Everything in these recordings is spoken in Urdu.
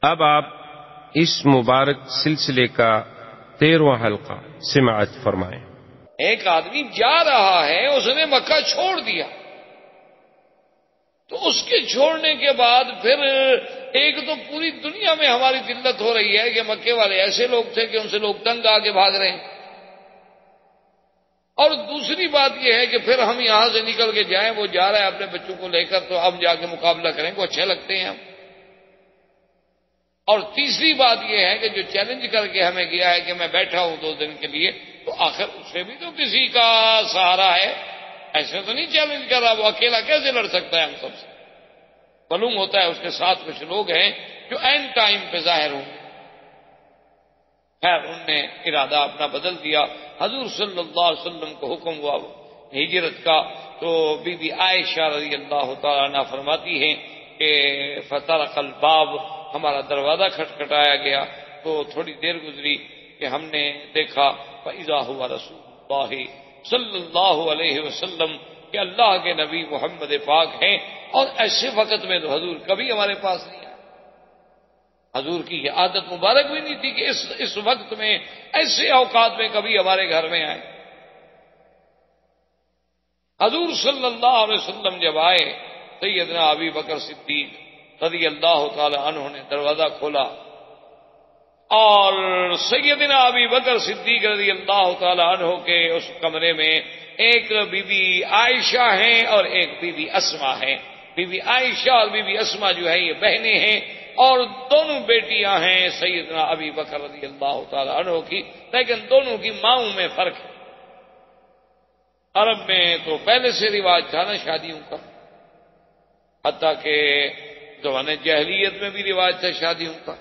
اب آپ اس مبارک سلسلے کا 13واں حلقہ سماعت فرمائیں۔ ایک آدمی جا رہا ہے، اس نے مکہ چھوڑ دیا، تو اس کے چھوڑنے کے بعد پھر ایک تو پوری دنیا میں ہماری قلت ہو رہی ہے کہ مکے والے ایسے لوگ تھے کہ ان سے لوگ تنگ آ کے بھاگ رہے ہیں، اور دوسری بات یہ ہے کہ پھر ہم یہاں سے نکل کے جائیں، وہ جا رہا ہے اپنے بچوں کو لے کر، تو اب جا کے مقابلہ کریں کو اچھے لگتے ہیں ہم۔ اور تیسری بات یہ ہے کہ جو چیلنج کر کے ہمیں گیا ہے کہ میں بیٹھا ہوں 2 دن کے لیے، تو آخر اسے بھی تو کسی کا سہارا ہے، ایسے تو نہیں چیلنج کر رہا، وہ اکیلا کیسے لڑ سکتا ہے ہم سب سے؟ معلوم ہوتا ہے اس کے ساتھ کچھ لوگ ہیں جو عین ٹائم پہ ظاہر ہوں گے۔ خیر انہوں نے ارادہ اپنا بدل دیا۔ حضور صلی اللہ علیہ وسلم کو حکم ہوا ہجرت کا، تو بی بی عائشہ رضی اللہ تعالیٰ عنہ فرماتی ہیں کہ فطرق الباب، ہمارا دروازہ کھٹکھٹایا گیا، تو تھوڑی دیر گزری کہ ہم نے دیکھا فإذا هو رسول اللہ صلی اللہ علیہ وسلم کہ اللہ کے نبی محمد پاک ہیں، اور ایسے وقت میں تو حضور کبھی ہمارے پاس نہیں آئے۔ حضور کی یہ عادت مبارک بھی نہیں تھی کہ اس وقت میں ایسے اوقات میں کبھی ہمارے گھر میں آئے۔ حضور صلی اللہ علیہ وسلم جب آئے، سیدنا ابی بکر صدیق رضی اللہ تعالی عنہ نے دروازہ کھولا، اور سیدنا ابی بکر صدیق رضی اللہ تعالی عنہ کے اس کمرے میں ایک بی بی عائشہ ہیں اور ایک بی بی اسما ہیں۔ بی بی عائشہ اور بی بی اسما جو ہے یہ بہنیں ہیں، اور دونوں بیٹیاں ہیں سیدنا ابی بکر رضی اللہ تعالی عنہ کی، لیکن دونوں کی ماؤں میں فرق ہے۔ عرب میں تو پہلے سے رواج تھا نا شادیوں کا، حتیٰ کہ زمانے جاہلیت میں بھی رواج تھا شادیوں کا،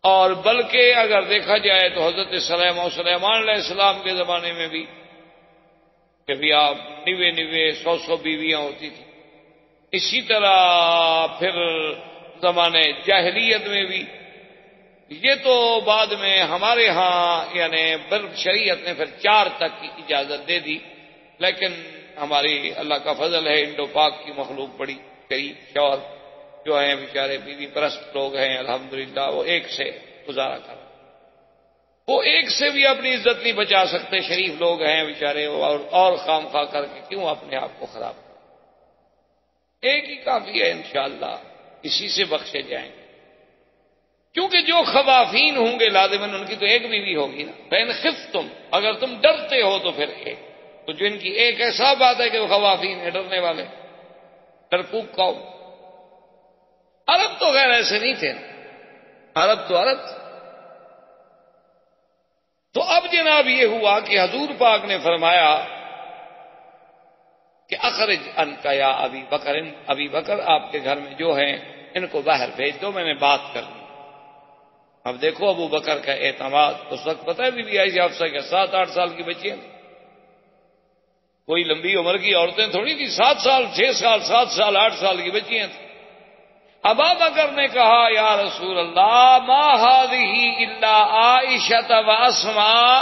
اور بلکہ اگر دیکھا جائے تو حضرت سلیمان علیہ السلام کے زمانے میں بھی کہ بھی آپ 90 بیویاں ہوتی تھیں۔ اسی طرح پھر زمانے جاہلیت میں بھی، یہ تو بعد میں ہمارے ہاں یعنی شریعت نے پھر 4 تک کی اجازت دے دی، لیکن ہماری اللہ کا فضل ہے انڈو پاک کی مخلوق بڑی کئی شوہر جو ہیں بیچارے بیوی پرست لوگ ہیں، الحمدللہ وہ ایک سے گزارا کر، وہ ایک سے بھی اپنی عزت نہیں بچا سکتے، شریف لوگ ہیں بیچارے، اور خام خواہ کر کے کیوں اپنے آپ کو خراب کریں؟ ایک ہی کافی ہے، انشاءاللہ اسی سے بخشے جائیں گے، کیونکہ جو خوافین ہوں گے لازماً ان کی تو ایک بیوی ہوگی نا۔ فإن خفتم، اگر تم ڈرتے ہو تو پھر ایک، تو جن کی ایک ایسا بات ہے کہ وہ خوافین ہیں، ڈرنے والے، ڈرپوک قوم۔ عرب تو غیر ایسے نہیں تھے، عرب تو عرب تھے۔ تو اب جناب یہ ہوا کہ حضور پاک نے فرمایا کہ اخرج انکا یا ابی بکر، ابی بکر آپ کے گھر میں جو ہیں ان کو باہر بھیج دو، میں نے بات کرنی۔ اب دیکھو ابو بکر کا اعتماد، اس وقت پتہ ہے بی بی عائشہ حفصہ کے 7-8 سال کی بچیاں تھیں، کوئی لمبی عمر کی عورتیں تھوڑی تھی، 7 سال 6 سال 7 سال 8 سال کی بچیاں تھیں۔ ابو بکر نے کہا یا رسول اللہ ما هذه الا عائشہ و اسماء،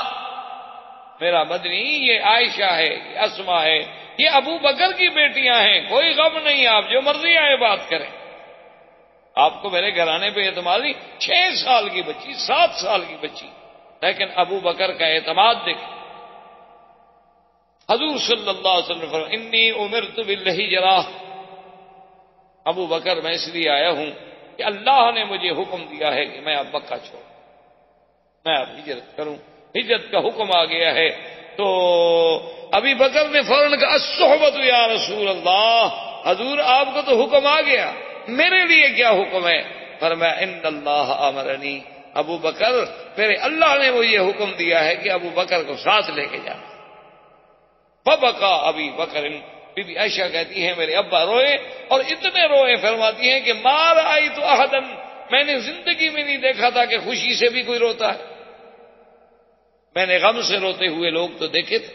میرا مدنی یہ عائشہ ہے، یہ اسماء ہے، یہ ابو بکر کی بیٹیاں ہیں، کوئی غم نہیں، آپ جو مرضی آئے بات کریں، آپ کو میرے گھرانے پہ اعتماد نہیں۔ 6 سال کی بچی 7 سال کی بچی، لیکن ابو بکر کا اعتماد دیکھ۔ حضور صلی اللہ علیہ وسلم فرمایا انی امرت بالہجرہ، ابو بکر میں اس لیے آیا ہوں کہ اللہ نے مجھے حکم دیا ہے کہ میں اب مکہ چھوڑوں، میں اب ہجرت کروں، ہجرت کا حکم آ گیا ہے۔ تو ابی بکر نے فوراً کہا الصحبۃ یا رسول اللہ، حضور آپ کو تو حکم آ گیا، میرے لیے کیا حکم ہے؟ فرمایا ان اللہ امرنی، ابو بکر میرے اللہ نے مجھے حکم دیا ہے کہ ابو بکر کو ساتھ لے کے جانا۔ فبکا ابی بکر، بی بی عائشہ کہتی ہیں میرے ابا روئے، اور اتنے روئے، فرماتی ہیں کہ ما رأیت احدا، میں نے زندگی میں نہیں دیکھا تھا کہ خوشی سے بھی کوئی روتا ہے، میں نے غم سے روتے ہوئے لوگ تو دیکھے تھے،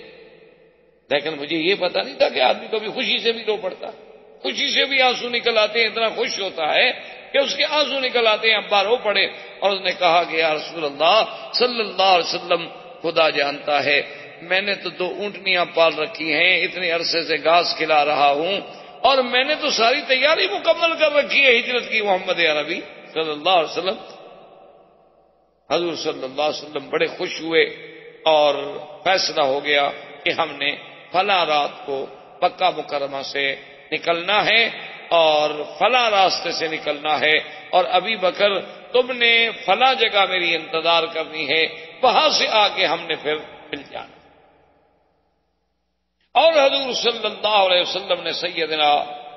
لیکن مجھے یہ پتا نہیں تھا کہ آدمی کبھی خوشی سے بھی رو پڑتا، خوشی سے بھی آنسو نکل آتے ہیں، اتنا خوش ہوتا ہے کہ اس کے آنسو نکل آتے ہیں۔ ابا رو پڑے، اور اس نے کہا کہ یا رسول اللہ صلی اللہ علیہ وسلم، خدا جانتا ہے میں نے تو 2 اونٹنیاں پال رکھی ہیں، اتنے عرصے سے گھاس کھلا رہا ہوں، اور میں نے تو ساری تیاری مکمل کر رکھی ہے ہجرت کی محمد عربی صلی اللہ علیہ وسلم، حضور صلی اللہ علیہ وسلم بڑے خوش ہوئے اور فیصلہ ہو گیا کہ ہم نے فلاں رات کو مکہ مکرمہ سے نکلنا ہے اور فلاں راستے سے نکلنا ہے، اور ابی بکر تم نے فلاں جگہ میری انتظار کرنی ہے، وہاں سے آ کے ہم نے پھر مل جانا۔ اور حضور صلی اللہ علیہ وسلم نے سیدنا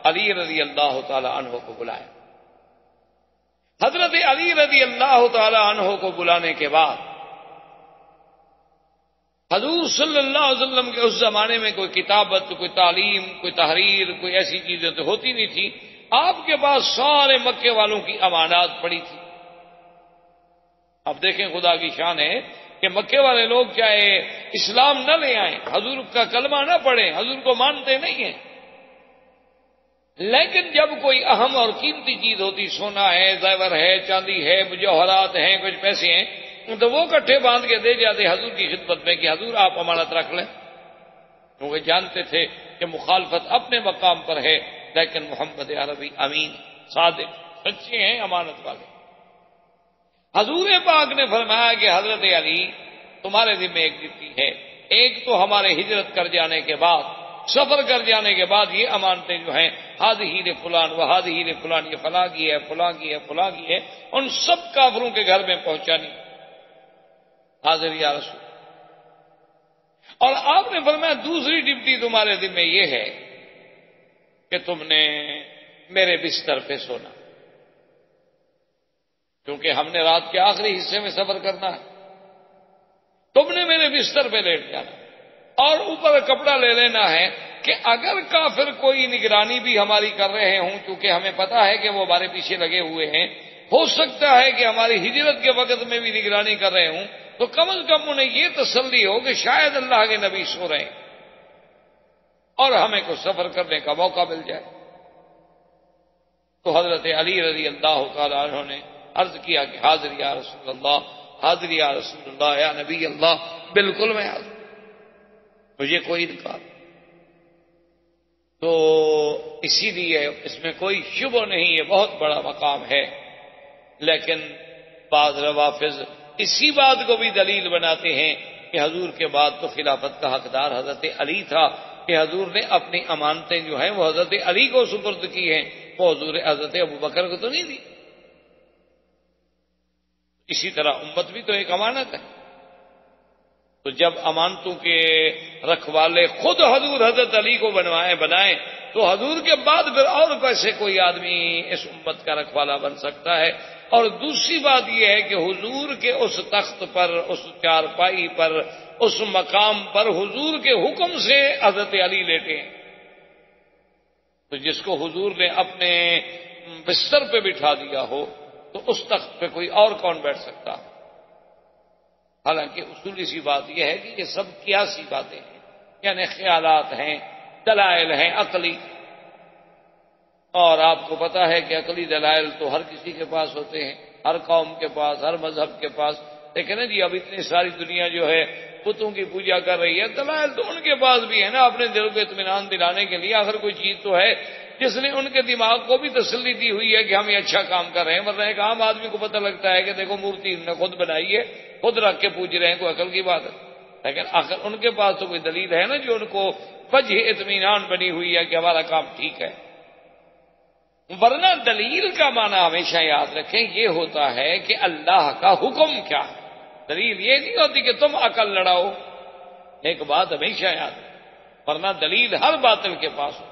علی رضی اللہ تعالی عنہ کو بلایا۔ حضرت علی رضی اللہ تعالی عنہ کو بلانے کے بعد حضور صلی اللہ علیہ وسلم کے اس زمانے میں کوئی کتابت، کوئی تعلیم، کوئی تحریر، کوئی ایسی چیزیں تو ہوتی نہیں تھی۔ آپ کے پاس سارے مکے والوں کی امانات پڑی تھی۔ اب دیکھیں خدا کی شان ہے کہ مکے والے لوگ چاہے اسلام نہ لے آئیں، حضور کا کلمہ نہ پڑھیں، حضور کو مانتے نہیں ہیں، لیکن جب کوئی اہم اور قیمتی چیز ہوتی، سونا ہے، زیور ہے، چاندی ہے، مجوہرات ہیں، کچھ پیسے ہیں، تو وہ کٹھے باندھ کے دے جاتے حضور کی خدمت میں کہ حضور آپ امانت رکھ لیں، کیونکہ جانتے تھے کہ مخالفت اپنے مقام پر ہے، لیکن محمد عربی امین، صادق، سچے ہیں، امانت والے۔ حضور پاک نے فرمایا کہ حضرت علی تمہارے ذمہ ایک ڈیوٹی ہے، ایک تو ہمارے ہجرت کر جانے کے بعد، سفر کر جانے کے بعد یہ امانتیں جو ہیں ہذہ لفلان و ہذہ لفلان، یہ فلاں کی ہے، فلاں کی ہے، فلاں کی ہے، ان سب کافروں کے گھر میں پہنچانی، حاضر یا رسول۔ اور آپ نے فرمایا دوسری ڈیوٹی تمہارے ذمہ یہ ہے کہ تم نے میرے بستر پہ سونا، کیونکہ ہم نے رات کے آخری حصے میں سفر کرنا ہے، تم نے میرے بستر پہ لیٹ جانا، اور اوپر کپڑا لے لینا ہے کہ اگر کافر کوئی نگرانی بھی ہماری کر رہے ہوں، کیونکہ ہمیں پتا ہے کہ وہ ہمارے پیچھے لگے ہوئے ہیں، ہو سکتا ہے کہ ہماری ہجرت کے وقت میں بھی نگرانی کر رہے ہوں، تو کم از کم انہیں یہ تسلی ہو کہ شاید اللہ کے نبی سو رہے ہیں اور ہمیں کو سفر کرنے کا موقع مل جائے۔ تو حضرت علی رضی اللہ تعالی عنہ نے عرض کیا کہ حاضر یا رسول اللہ، حاضر یا رسول اللہ، یا نبی اللہ، بالکل میں حاضر، مجھے کوئی انکار۔ تو اسی لیے اس میں کوئی شبہ نہیں، یہ بہت بڑا مقام ہے، لیکن بعض روافض اسی بات کو بھی دلیل بناتے ہیں کہ حضور کے بعد تو خلافت کا حقدار حضرت علی تھا، کہ حضور نے اپنی امانتیں جو ہیں وہ حضرت علی کو سپرد کی ہیں، وہ حضور حضرت ابوبکر کو تو نہیں دی۔ اسی طرح امت بھی تو ایک امانت ہے، تو جب امانتوں کے رکھوالے خود حضور حضرت علی کو بنائیں تو حضور کے بعد پھر اور کیسے کوئی آدمی اس امت کا رکھوالا بن سکتا ہے؟ اور دوسری بات یہ ہے کہ حضور کے اس تخت پر، اس چارپائی پر، اس مقام پر حضور کے حکم سے حضرت علی لیٹے ہیں، تو جس کو حضور نے اپنے بستر پہ بٹھا دیا ہو تو اس تخت پہ کوئی اور کون بیٹھ سکتا؟ حالانکہ اصولی سی بات یہ ہے کہ یہ سب قیاسی باتیں ہیں، یعنی خیالات ہیں، دلائل ہیں عقلی، اور آپ کو پتا ہے کہ عقلی دلائل تو ہر کسی کے پاس ہوتے ہیں، ہر قوم کے پاس، ہر مذہب کے پاس، لیکن نا جی اب اتنی ساری دنیا جو ہے بتوں کی پوجا کر رہی ہے، دلائل تو ان کے پاس بھی ہے نا، اپنے دل کو اطمینان دلانے کے لیے آخر کوئی چیز تو ہے جس نے ان کے دماغ کو بھی تسلی دی ہوئی ہے کہ ہم یہ اچھا کام کر رہے ہیں، ورنہ ایک عام آدمی کو پتہ لگتا ہے کہ دیکھو مورتی انہوں نے خود بنائی ہے، خود رکھ کے پوج رہے ہیں، کوئی عقل کی بات ہے، لیکن آخر ان کے پاس تو کوئی دلیل ہے نا جو ان کو وجہ اطمینان بنی ہوئی ہے کہ ہمارا کام ٹھیک ہے۔ ورنہ دلیل کا معنی ہمیشہ یاد رکھیں یہ ہوتا ہے کہ اللہ کا حکم کیا ہے، دلیل یہ نہیں ہوتی کہ تم عقل لڑاؤ، ایک بات ہمیشہ یاد رکھیں، ورنہ دلیل ہر باطل کے پاس ہو،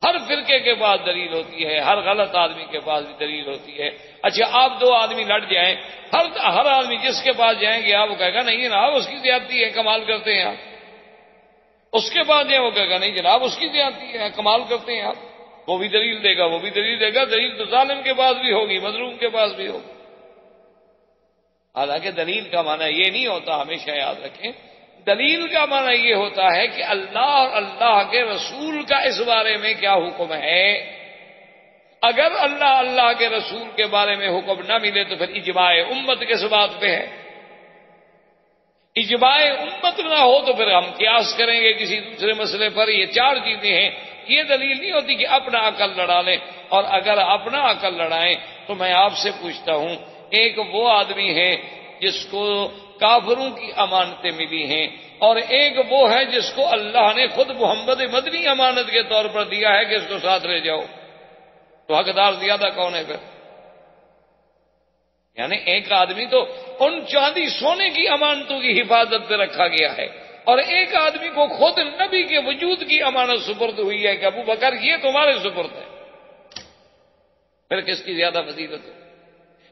ہر فرقے کے پاس دلیل ہوتی ہے، ہر غلط آدمی کے پاس بھی دلیل ہوتی ہے۔ اچھا آپ دو آدمی لڑ جائیں، ہر آدمی جس کے پاس جائیں گے آپ وہ کہے گا نہیں جناب اس کی زیادتی ہے، کمال کرتے ہیں آپ، اس کے پاس جائیں وہ کہے گا نہیں جناب اس کی زیادتی ہے، کمال کرتے ہیں آپ، وہ بھی دلیل دے گا، وہ بھی دلیل دے گا، دلیل تو ظالم کے پاس بھی ہوگی، مظلوم کے پاس بھی ہوگی۔ حالانکہ دلیل کا معنی یہ نہیں ہوتا، ہمیشہ یاد رکھیں، دلیل کا معنی یہ ہوتا ہے کہ اللہ اور اللہ کے رسول کا اس بارے میں کیا حکم ہے۔ اگر اللہ کے رسول کے بارے میں حکم نہ ملے تو پھر اجماع امت کس بات پہ ہے؟ اجماع امت نہ ہو تو پھر ہم قیاس کریں گے کسی دوسرے مسئلے پر۔ یہ چار چیزیں ہیں یہ دلیل نہیں ہوتی کہ اپنا عقل لڑا لیں، اور اگر اپنا عقل لڑائیں تو میں آپ سے پوچھتا ہوں، ایک وہ آدمی ہے جس کو کافروں کی امانتیں ملی ہیں، اور ایک وہ ہے جس کو اللہ نے خود محمد مدنی امانت کے طور پر دیا ہے کہ اس کو ساتھ لے جاؤ، تو حقدار زیادہ کون ہے پھر؟ یعنی ایک آدمی تو ان چاندی سونے کی امانتوں کی حفاظت پہ رکھا گیا ہے، اور ایک آدمی کو خود نبی کے وجود کی امانت سپرد ہوئی ہے کہ ابو بکر یہ تمہارے سپرد ہے، پھر کس کی زیادہ فضیلت ہے؟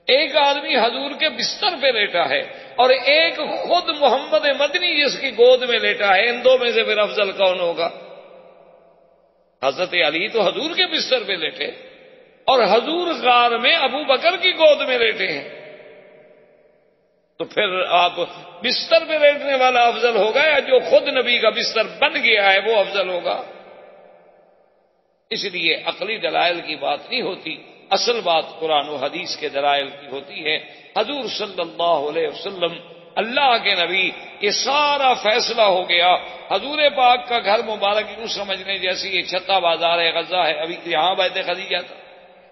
ایک آدمی حضور کے بستر پہ لیٹا ہے، اور ایک خود محمد مدنی جس کی گود میں لیٹا ہے، ان دو میں سے پھر افضل کون ہوگا؟ حضرت علی تو حضور کے بستر پہ لیٹے، اور حضور غار میں ابو بکر کی گود میں لیٹے ہیں، تو پھر آپ بستر پہ لیٹنے والا افضل ہوگا یا جو خود نبی کا بستر بن گیا ہے وہ افضل ہوگا؟ اس لیے عقلی دلائل کی بات نہیں ہوتی، اصل بات قرآن و حدیث کے دلائل کی ہوتی ہے۔ حضور صلی اللہ علیہ وسلم اللہ کے نبی، یہ سارا فیصلہ ہو گیا۔ حضور پاک کا گھر مبارک یوں سمجھنے جیسی یہ چھتا بازار ہے، غزہ ہے، ابھی یہاں بیت خدیجہ تھا،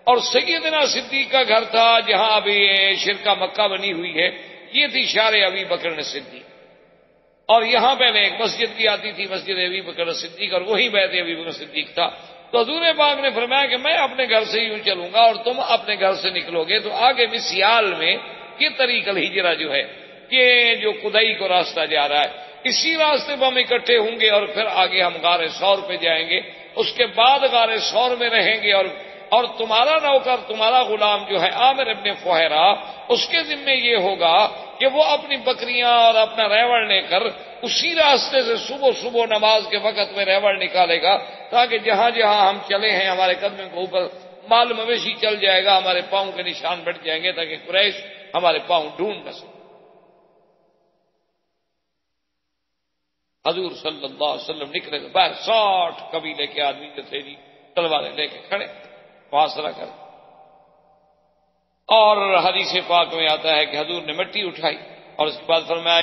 اور سیدنا صدیق کا گھر تھا جہاں ابھی شرکہ مکہ بنی ہوئی ہے، یہ تھی شار ابی بکر صدیق، اور یہاں پہلے ایک مسجد بھی آتی تھی، مسجد ابی بکر صدیق، اور وہی بیت ابی بکر صدیق تھا۔ تو حضور پاک نے فرمایا کہ میں اپنے گھر سے یوں چلوں گا اور تم اپنے گھر سے نکلو گے، تو آگے بھی سیال میں یہ طریق الہجرہ جو ہے، یہ جو قدئی کو راستہ جا رہا ہے، اسی راستے پر ہم اکٹھے ہوں گے، اور پھر آگے ہم غار ثور پہ جائیں گے، اس کے بعد غار ثور میں رہیں گے، اور تمہارا نوکر، تمہارا غلام جو ہے عامر ابن فہیرہ، اس کے ذمے یہ ہوگا کہ وہ اپنی بکریاں اور اپنا ریوڑ لے کر اسی راستے سے صبح صبح نماز کے وقت میں ریوڑ نکالے گا، تاکہ جہاں جہاں ہم چلے ہیں ہمارے قدموں کے اوپر مال مویشی چل جائے گا، ہمارے پاؤں کے نشان بڑھ جائیں گے، تاکہ قریش ہمارے پاؤں ڈھونڈ نہ سکے۔ حضور صلی اللہ علیہ وسلم نکلے تو باہر 60 قبیلے کے آدمی جو تھے جی تلواریں لے کے کھڑے محاصرہ کر، اور حدیث پاک میں آتا ہے کہ حضور نے مٹی اٹھائی اور اس کے بعد فرمایا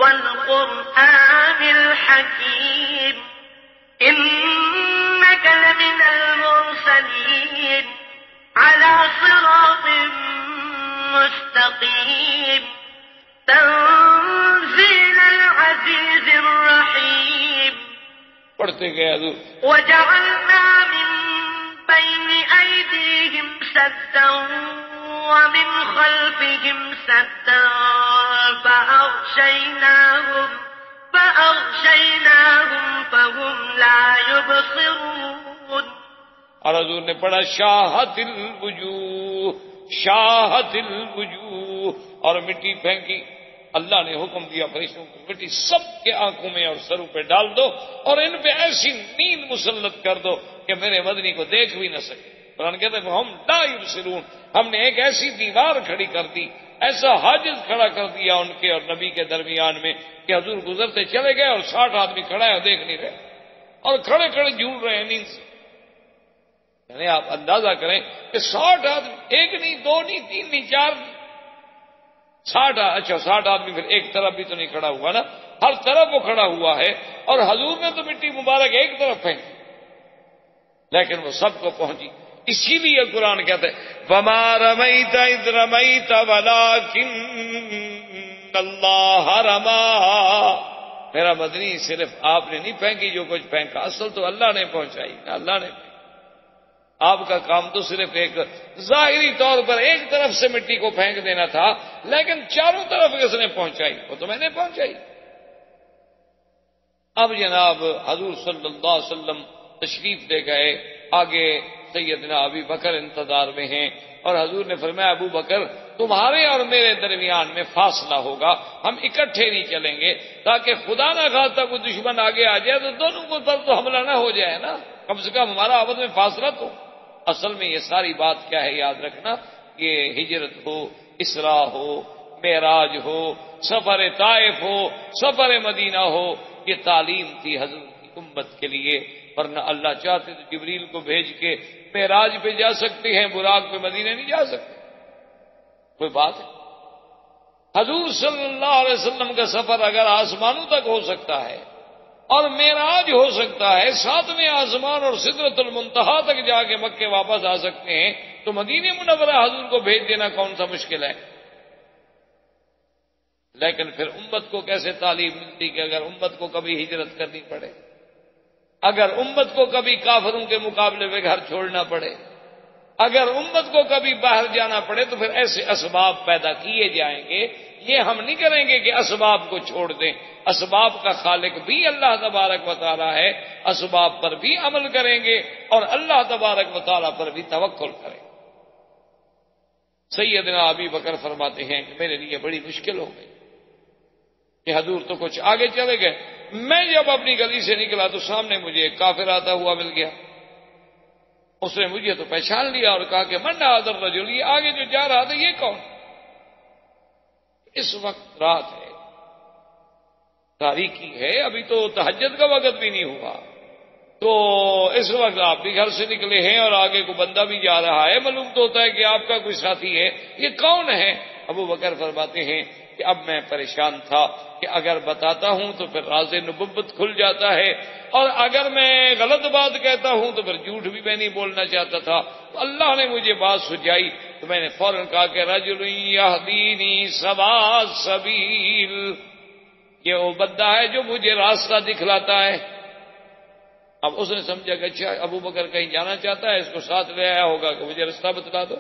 والقرآن الحكيم إنك لمن المرسلين على صراط مستقيم تنزيل العزيز الرحيم پڑھتے گئے حضور وجعلنا من بين أيديهم سدا ومن خلفهم سدا فأغشيناهم فهم لا يبصرون۔ اور حضور نے پڑھا شاہت الوجوہ، شاہت الوجوہ، اور مٹی پھینکی۔ اللہ نے حکم دیا فرشتوں کو مٹی سب کے آنکھوں میں اور سروں پہ ڈال دو، اور ان پہ ایسی نیند مسلط کر دو کہ میرے مدنی کو دیکھ بھی نہ سکے۔ قرآن کہتے ہیں ہم لا یبصرون، ہم نے ایک ایسی دیوار کھڑی کر دی، ایسا حاجز کھڑا کر دیا ان کے اور نبی کے درمیان میں کہ حضور گزرتے چلے گئے اور 60 آدمی کھڑا ہے اور دیکھ نہیں رہے، اور کھڑے کھڑے جھول رہے ہیں نیند سے۔ یعنی آپ اندازہ کریں کہ 60 آدمی، ایک نہیں، دو نہیں، تین نہیں، چار نہیں، 60 آدمی پھر ایک طرف بھی تو نہیں کھڑا ہوا نا، ہر طرف وہ کھڑا ہوا ہے، اور حضور نے تو مٹی مبارک ایک طرف پھینکی لیکن وہ سب کو پہنچی۔ اسی لیے قرآن کہتے ہیں وَمَا رَمَيْتَ إِذْ رَمَيْتَ وَلَٰكِنَّ اللَّهَ رَمَىٰ۔ میرا مدنی صرف آپ نے نہیں پھینکی جو کچھ پھینکا، اصل تو اللہ نے پہنچائی، اللہ نے۔ آپ کا کام تو صرف ایک ظاہری طور پر ایک طرف سے مٹی کو پھینک دینا تھا، لیکن چاروں طرف کس نے پہنچائی؟ وہ تو میں نے پہنچائی۔ اب جناب حضور صلی اللہ علیہ وسلم تشریف لے گئے، آگے سیدنا ابی بکر انتظار میں ہیں، اور حضور نے فرمایا ابو بکر تمہارے اور میرے درمیان میں فاصلہ ہوگا، ہم اکٹھے نہیں چلیں گے، تاکہ خدا نہ خواستہ کوئی دشمن آگے آ جائے تو دونوں کو پر تو حملہ نہ ہو جائے نا، کم سے کم ہمارا آپس میں فاصلہ تو۔ اصل میں یہ ساری بات کیا ہے یاد رکھنا، یہ ہجرت ہو، اسراء ہو، معراج ہو، سفر طائف ہو، سفر مدینہ ہو، یہ تعلیم تھی حضور کی امت کے لیے، ورنہ اللہ چاہتے تو جبریل کو بھیج کے معراج پہ جا سکتے ہیں، براق پہ مدینے نہیں جا سکتے، کوئی بات ہے۔ حضور صلی اللہ علیہ وسلم کا سفر اگر آسمانوں تک ہو سکتا ہے اور معراج ہو سکتا ہے، 7ویں آسمان اور سدرۃ المنتہا تک جا کے مکے واپس آ سکتے ہیں، تو مدینہ منورہ حضور کو بھیج دینا کون سا مشکل ہے؟ لیکن پھر امت کو کیسے تعلیم ملتی کہ اگر امت کو کبھی ہجرت کرنی پڑے، اگر امت کو کبھی کافروں کے مقابلے میں گھر چھوڑنا پڑے، اگر امت کو کبھی باہر جانا پڑے، تو پھر ایسے اسباب پیدا کیے جائیں گے۔ یہ ہم نہیں کریں گے کہ اسباب کو چھوڑ دیں، اسباب کا خالق بھی اللہ تبارک و تعالی ہے، اسباب پر بھی عمل کریں گے اور اللہ تبارک و تعالی پر بھی توکل کریں گے۔ سیدنا ابی بکر فرماتے ہیں کہ میرے لیے بڑی مشکل ہو گئی کہ حضور تو کچھ آگے چلے گئے، میں جب اپنی گلی سے نکلا تو سامنے مجھے ایک کافر آتا ہوا مل گیا، اس نے مجھے تو پہچان لیا اور کہا کہ من هذا الرجل، یہ آگے جو جا رہا تھا یہ کون؟ اس وقت رات ہے، تاریکی ہے، ابھی تو تہجد کا وقت بھی نہیں ہوا، تو اس وقت آپ بھی گھر سے نکلے ہیں اور آگے کو بندہ بھی جا رہا ہے، معلوم تو ہوتا ہے کہ آپ کا کوئی ساتھی ہے، یہ کون ہے؟ ابو بکر فرماتے ہیں کہ اب میں پریشان تھا کہ اگر بتاتا ہوں تو پھر راز نبوت کھل جاتا ہے، اور اگر میں غلط بات کہتا ہوں تو پھر جھوٹ بھی میں نہیں بولنا چاہتا تھا۔ تو اللہ نے مجھے بات سجائی تو میں نے فوراً کہا کہ رجل یہدینی سوا السبیل، یہ وہ بندہ ہے جو مجھے راستہ دکھلاتا ہے۔ اب اس نے سمجھا کہ اچھا ابو بکر کہیں جانا چاہتا ہے، اس کو ساتھ لے آیا ہوگا کہ مجھے راستہ بتلا دو،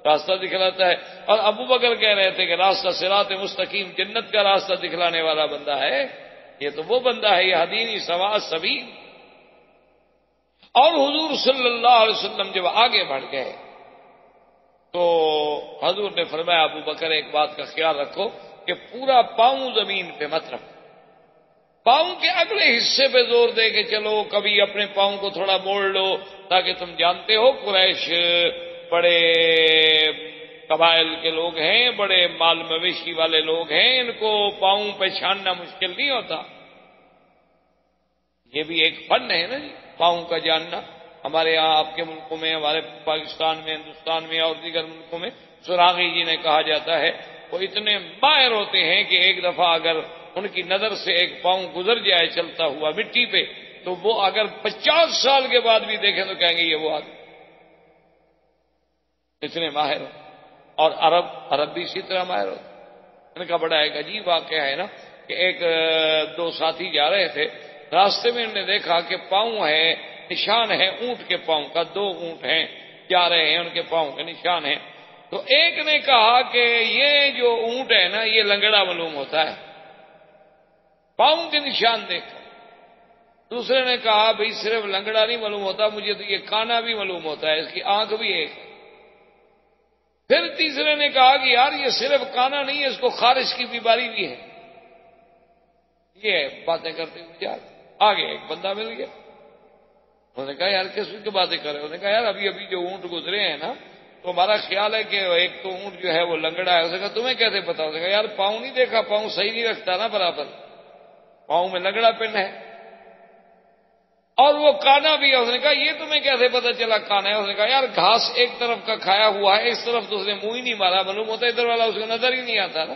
راستہ دکھلاتا ہے۔ اور ابو بکر کہہ رہے تھے کہ راستہ صراط مستقیم، جنت کا راستہ دکھلانے والا بندہ ہے، یہ تو وہ بندہ ہے، یہ یہدینی سوا السبیل۔ اور حضور صلی اللہ علیہ وسلم جب آگے بڑھ گئے تو حضور نے فرمایا ابو بکر ایک بات کا خیال رکھو کہ پورا پاؤں زمین پہ مت رکھو، پاؤں کے اگلے حصے پہ زور دے کے چلو، کبھی اپنے پاؤں کو تھوڑا موڑ لو، تاکہ تم جانتے ہو قریش بڑے قبائل کے لوگ ہیں، بڑے مال مویشی والے لوگ ہیں، ان کو پاؤں پہ چھاننا مشکل نہیں ہوتا۔ یہ بھی ایک فن ہے نا جی، پاؤں کا جاننا۔ ہمارے یہاں آپ کے ملکوں میں، ہمارے پاکستان میں، ہندوستان میں اور دیگر ملکوں میں سراغی جی نے کہا جاتا ہے، وہ اتنے ماہر ہوتے ہیں کہ ایک دفعہ اگر ان کی نظر سے ایک پاؤں گزر جائے چلتا ہوا مٹی پہ، تو وہ اگر 50 سال کے بعد بھی دیکھیں تو کہیں گے یہ وہ آدمی، اتنے ماہر ہو۔ اور عرب بھی اسی طرح ماہر ہوتے۔ ان کا بڑا ایک عجیب واقعہ ہے نا کہ ایک دو ساتھی جا رہے تھے، راستے میں انہوں نے دیکھا کہ پاؤں ہے، نشان ہے اونٹ کے پاؤں کا، 2 اونٹ ہیں جا رہے ہیں، ان کے پاؤں کے نشان ہیں۔ تو ایک نے کہا کہ یہ جو اونٹ ہے نا یہ لنگڑا معلوم ہوتا ہے، پاؤں کے نشان دیکھ کر۔ دوسرے نے کہا بھئی صرف لنگڑا نہیں معلوم ہوتا، مجھے تو یہ کانا بھی معلوم ہوتا ہے، اس کی آنکھ بھی ایک۔ پھر تیسرے نے کہا کہ یار یہ صرف کانا نہیں ہے، اس کو خارش کی بیماری بھی ہے۔ یہ باتیں کرتے ہوئے جا آگے ایک بندہ مل گیا، انہوں نے کہا یار کس کی باتیں کر رہے ہیں؟ انہوں نے کہا یار ابھی جو اونٹ گزرے ہیں نا تو ہمارا خیال ہے کہ ایک تو اونٹ جو ہے وہ لنگڑا ہے۔ اس نے کہا تمہیں کیسے پتا؟ اس نے کہا یار پاؤں نہیں دیکھا، پاؤں صحیح نہیں رکھتا نا برابر، پاؤں میں لنگڑا پن ہے۔ اور وہ کانا بھی ہے۔ اس نے کہا یہ تمہیں کیسے پتا چلا کانا ہے؟ اس نے کہا یار گھاس ایک طرف کا کھایا ہوا ہے، اس طرف تو اس نے منہ ہی نہیں مارا، معلوم ہوتا ہے ادھر والا اس کو نظر ہی نہیں آتا نا۔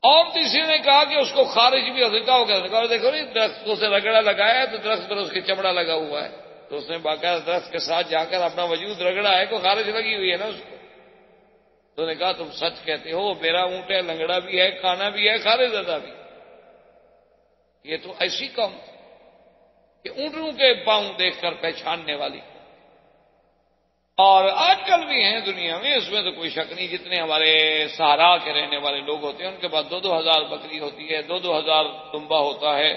اور تیسرے نے کہا کہ اس کو خارش بھی، اس نے کہا دیکھو نہیں درختوں سے رگڑا لگایا ہے تو درخت پر اس کے چمڑا لگا ہوا ہے، تو اس نے باقاعدہ درخت کے ساتھ جا کر اپنا وجود رگڑا ہے، کوئی خارش لگی ہوئی ہے نا اس کو۔ تو نے کہا تم سچ کہتے ہو، میرا اونٹ ہے، لنگڑا بھی ہے، کانا بھی ہے، خارش زدہ بھی۔ یہ تو ایسی قوم کہ اونٹوں کے پاؤں دیکھ کر پہچاننے والی، اور آج کل بھی ہیں دنیا میں، اس میں تو کوئی شک نہیں۔ جتنے ہمارے صحرا کے رہنے والے لوگ ہوتے ہیں ان کے پاس 2-2 ہزار بکری ہوتی ہے، 2-2 ہزار دمبا ہوتا ہے،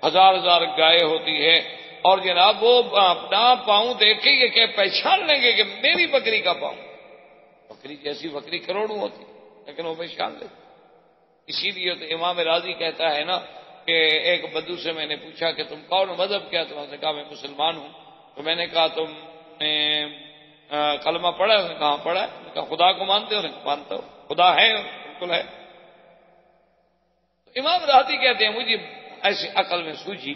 1000 گائے ہوتی ہے، اور جناب وہ اپنا پاؤں دیکھ کے یہ کہ پہچان لیں گے کہ میری بکری کا پاؤں، بکری جیسی بکری کروڑوں ہوتی لیکن وہ پہچان لے۔ اسی لیے تو امام راضی کہتا ہے نا کہ ایک بدو سے میں نے پوچھا کہ تم کون مذہب کیا؟ تو انہوں نے کہا میں مسلمان ہوں۔ تو میں نے کہا تم نے کلمہ پڑھا ہے؟ انہوں نے کہا پڑھا ہے۔ میں نے کہا خدا کو مانتے ہو؟ انہوں نے کہا مانتا ہوں۔ خدا ہے؟ بالکل ہے۔ تو امام راضی کہتے ہیں مجھے ایسی عقل میں سوجھی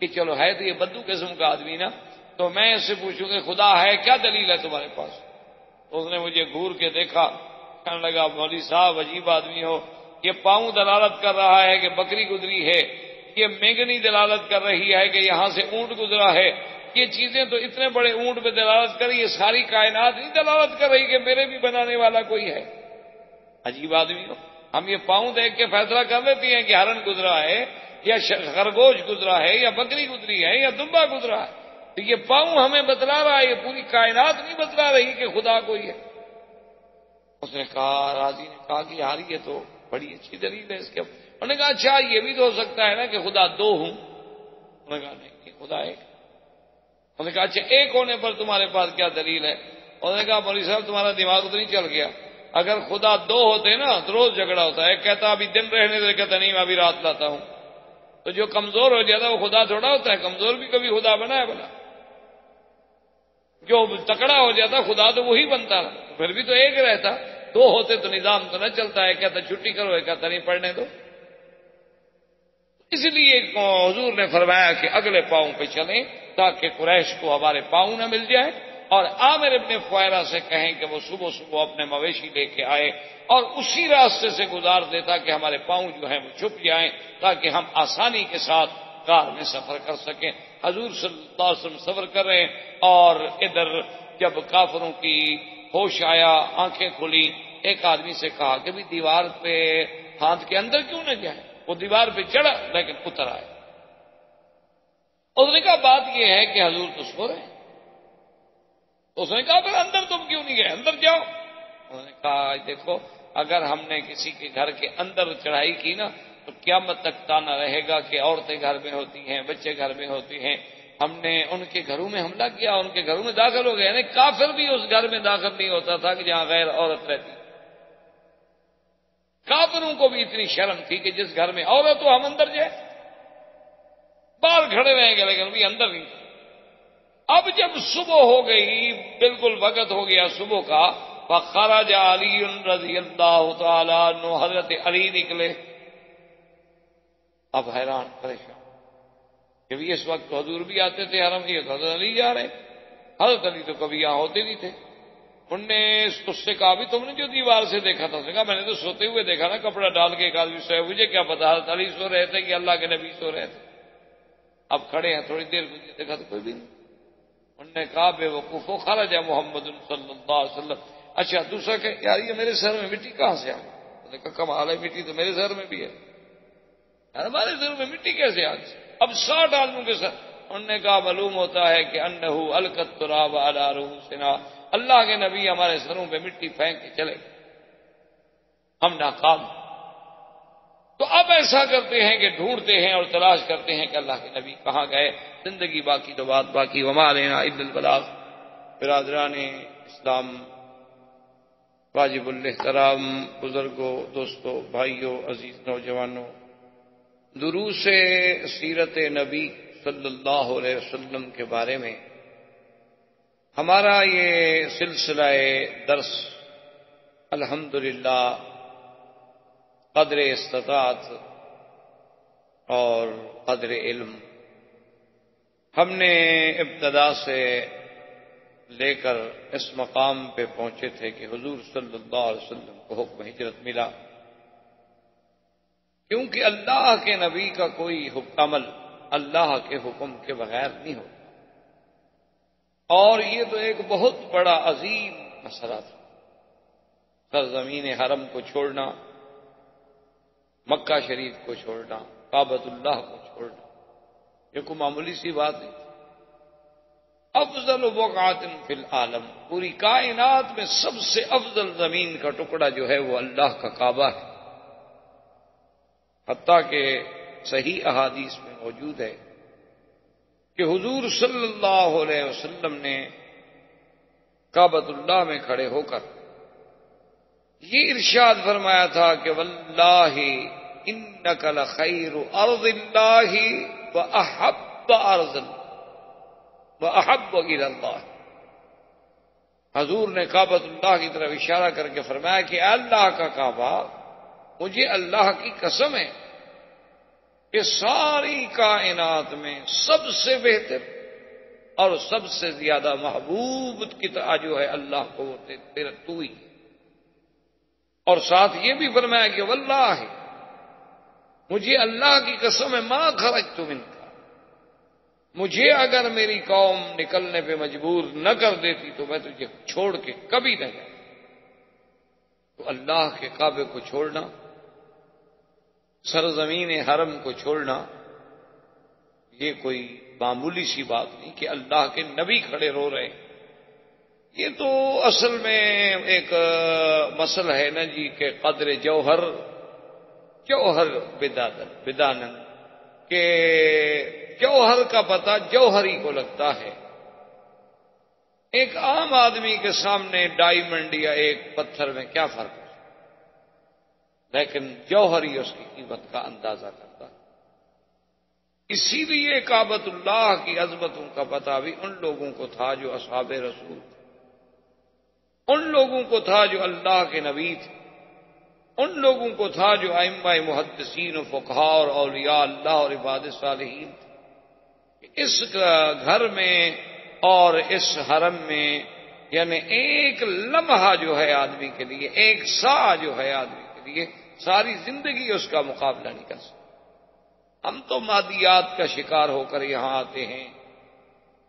کہ چلو ہے تو یہ بدو قسم کا آدمی نا، تو میں اس سے پوچھوں کہ خدا ہے، کیا دلیل ہے تمہارے پاس؟ تو اس نے مجھے گور کے دیکھا کہنے لگا مولوی صاحب عجیب آدمی ہو، یہ پاؤں دلالت کر رہا ہے کہ بکری گزری ہے، یہ مینگنی دلالت کر رہی ہے کہ یہاں سے اونٹ گزرا ہے، یہ چیزیں تو اتنے بڑے اونٹ پہ دلالت کر رہی ہے، ساری کائنات نہیں دلالت کر رہی کہ میرے بھی بنانے والا کوئی ہے؟ عجیب آدمی ہو، ہم یہ پاؤں دیکھ کے فیصلہ کر لیتے ہیں کہ ہرن گزرا ہے یا خرگوش گزرا ہے یا بکری گزری ہے یا دمبا گزرا ہے، تو یہ پاؤں ہمیں بتلا رہا ہے، یہ پوری کائنات نہیں بتلا رہی کہ خدا کوئی ہے۔ اس نے کہا، راضی نے کہا کہ یار یہ تو بڑی اچھی دلیل ہے اس کے۔ انہوں نے کہا اچھا یہ بھی تو ہو سکتا ہے نا کہ خدا دو ہوں؟ انہوں نے کہا نہیں، خدا ایک۔ انہوں نے کہا اچھا ایک ہونے پر تمہارے پاس کیا دلیل ہے؟ انہوں نے کہا مولوی صاحب تمہارا دماغ تو نہیں چل گیا، اگر خدا دو ہوتے نا تو روز جھگڑا ہوتا ہے، ایک کہتا ابھی دن رہنے دے، کہتا نہیں میں ابھی رات لاتا ہوں، تو جو کمزور ہو جاتا ہے وہ خدا تھوڑا ہوتا ہے، کمزور بھی کبھی خدا بنا ہے بنا، جو تکڑا ہو جاتا خدا تو وہی بنتا، پھر بھی تو ایک رہتا، دو ہوتے تو نظام تو نہ چلتا ہے، کہتا چھٹی کرو، ایک کہتا نہیں پڑھنے دو۔ اس لیے حضور نے فرمایا کہ اگلے پاؤں پہ چلیں تاکہ قریش کو ہمارے پاؤں نہ مل جائے، اور عامر ابن فہیرہ سے کہیں کہ وہ صبح صبح اپنے مویشی لے کے آئے اور اسی راستے سے گزار دیتا کہ ہمارے پاؤں جو ہیں وہ چھپ جائیں تاکہ ہم آسانی کے ساتھ کار میں سفر کر سکیں۔ حضور صلی اللہ علیہ وسلم سفر کر رہے ہیں، اور ادھر جب کافروں کی ہوش آیا، آنکھیں کھلی، ایک آدمی سے کہا کہ بھی دیوار پہ ہاتھ کے اندر کیوں نہ جائے؟ وہ دیوار پہ چڑھا لیکن اتر آئے۔ اس نے کہا بات یہ ہے کہ حضور تو سو رہے ہیں۔ اس نے کہا پھر اندر تم کیوں نہیں گئے؟ اندر جاؤ۔ انہوں نے کہا دیکھو اگر ہم نے کسی کے گھر کے اندر چڑھائی کی نا تو قیامت تک تانا رہے گا کہ عورتیں گھر میں ہوتی ہیں، بچے گھر میں ہوتے ہیں، ہم نے ان کے گھروں میں حملہ کیا، ان کے گھروں میں داخل ہو گئے، یعنی کافر بھی اس گھر میں داخل نہیں ہوتا تھا کہ جہاں غیر عورت رہتی۔ کافروں کو بھی اتنی شرم تھی کہ جس گھر میں عورت ہو ہم اندر جائیں، باہر کھڑے رہیں گے لیکن بھی اندر نہیں۔ اب جب صبح ہو گئی، بالکل وقت ہو گیا صبح کا، فخرج علی رضی اللہ تعالی عنہ، حضرت علی نکلے۔ اب حیران پریشان کہ اس وقت حضور بھی آتے تھے حرم کی، حضرت علی جا رہے، حضرت علی تو کبھی یہاں ہوتے نہیں تھے۔ انہوں نے اس سے کہا بھی تم نے جو دیوار سے دیکھا تھا؟ اس نے کہا میں نے تو سوتے ہوئے دیکھا نا، کپڑا ڈال کے ایک آدمی سوئے، مجھے کیا پتا حضرت علی سو رہے تھے کہ اللہ کے نبی سو رہے تھے۔ اب کھڑے ہیں، تھوڑی دیر مجھے دیکھا تو کوئی بھی نہیں۔ انہوں نے کہا بے وقوفو خرج محمد صلی اللہ علیہ وسلم۔ اچھا دوسرا کہ یار یہ میرے سر میں مٹی کہاں سے آ گئی؟ انہوں نے کہا کمال ہے، مٹی تو میرے سر میں بھی ہے، ہمارے سر میں مٹی کیسے آ گئی؟ اب 60 آدمیوں کے سر۔ انہوں نے کہا معلوم ہوتا ہے کہ انہو القت التراب علی رؤوسنا، اللہ کے نبی ہمارے سروں پہ مٹی پھینک کے چلے، ہم ناکام۔ تو اب ایسا کرتے ہیں کہ ڈھونڈتے ہیں اور تلاش کرتے ہیں کہ اللہ کے نبی کہاں گئے، زندگی باقی تو بات باقی، وما علینا الا البلاغ۔ برادران اسلام، واجب الاحترام بزرگوں، دوستوں، بھائیوں، عزیز نوجوانوں، دروس سیرت نبی صلی اللہ علیہ وسلم کے بارے میں ہمارا یہ سلسلہ درس الحمدللہ قدر استطاعت اور قدر علم ہم نے ابتدا سے لے کر اس مقام پہ پہنچے تھے کہ حضور صلی اللہ علیہ وسلم کو حکم ہجرت ملا، کیونکہ اللہ کے نبی کا کوئی عمل اللہ کے حکم کے بغیر نہیں ہوتا، اور یہ تو ایک بہت بڑا عظیم مسئلہ تھا، سرزمین حرم کو چھوڑنا، مکہ شریف کو چھوڑنا، کعبۃ اللہ کو چھوڑنا، یہ کوئی معمولی سی بات نہیں تھی۔ افضل بقعۃ فی العالم، پوری کائنات میں سب سے افضل زمین کا ٹکڑا جو ہے وہ اللہ کا کعبہ ہے، حتیٰ کہ صحیح احادیث میں موجود ہے کہ حضور صلی اللہ علیہ وسلم نے کعبۃ اللہ میں کھڑے ہو کر یہ ارشاد فرمایا تھا کہ واللہ انک لخیر ارض اللہ واحب ارض واحب الی اللہ۔ حضور نے کعبۃ اللہ کی طرف اشارہ کر کے فرمایا کہ اے اللہ کا کعبہ، مجھے اللہ کی قسم ہے کہ ساری کائنات میں سب سے بہتر اور سب سے زیادہ محبوب کی طرح جو ہے اللہ کو وہ تیرا تو ہی، اور ساتھ یہ بھی فرمایا کہ واللہ مجھے اللہ کی قسم ہے ما خرجت منک، مجھے اگر میری قوم نکلنے پہ مجبور نہ کر دیتی تو میں تجھے چھوڑ کے کبھی نہ جاتا۔ تو اللہ کے کعبے کو چھوڑنا، سرزمین حرم کو چھوڑنا، یہ کوئی معمولی سی بات نہیں کہ اللہ کے نبی کھڑے رو رہے ہیں۔ یہ تو اصل میں ایک مسئلہ ہے نا جی کہ قدر جوہر بدانن، کہ جوہر کا پتہ جوہری کو لگتا ہے۔ ایک عام آدمی کے سامنے ڈائمنڈ یا ایک پتھر میں کیا فرق ہے، لیکن جوہری اس کی قیمت کا اندازہ کرتا ہے۔ اسی لیے کعبۃ اللہ کی عظمتوں کا پتہ بھی ان لوگوں کو تھا جو اصحاب رسول تھے، ان لوگوں کو تھا جو اللہ کے نبی تھے، ان لوگوں کو تھا جو ائمہ محدثین و فقہاء اور اولیاء اللہ اور عباد صالحین تھے۔ اس گھر میں اور اس حرم میں یعنی ایک لمحہ جو ہے آدمی کے لیے، ایک سا جو ہے آدمی کے لیے، ساری زندگی اس کا مقابلہ نہیں کر سکتا۔ ہم تو مادیات کا شکار ہو کر یہاں آتے ہیں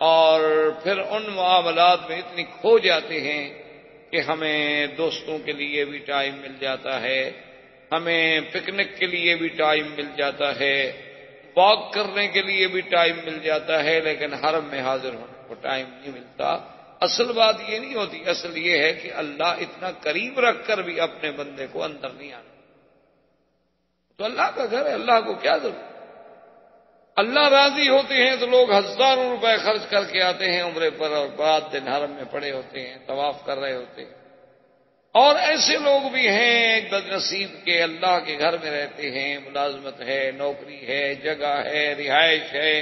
اور پھر ان معاملات میں اتنی کھو جاتے ہیں کہ ہمیں دوستوں کے لیے بھی ٹائم مل جاتا ہے، ہمیں پکنک کے لیے بھی ٹائم مل جاتا ہے، واک کرنے کے لیے بھی ٹائم مل جاتا ہے، لیکن حرم میں حاضر ہونے کو ٹائم نہیں ملتا۔ اصل بات یہ نہیں ہوتی، اصل یہ ہے کہ اللہ اتنا قریب رکھ کر بھی اپنے بندے کو اندر نہیں آنا۔ تو اللہ کا گھر ہے، اللہ کو کیا ضرورت؟ اللہ راضی ہوتے ہیں تو لوگ ہزاروں روپے خرچ کر کے آتے ہیں عمرے پر اور رات دن حرم میں پڑے ہوتے ہیں، طواف کر رہے ہوتے ہیں۔ اور ایسے لوگ بھی ہیں بد نصیب کے اللہ کے گھر میں رہتے ہیں، ملازمت ہے، نوکری ہے، جگہ ہے، رہائش ہے،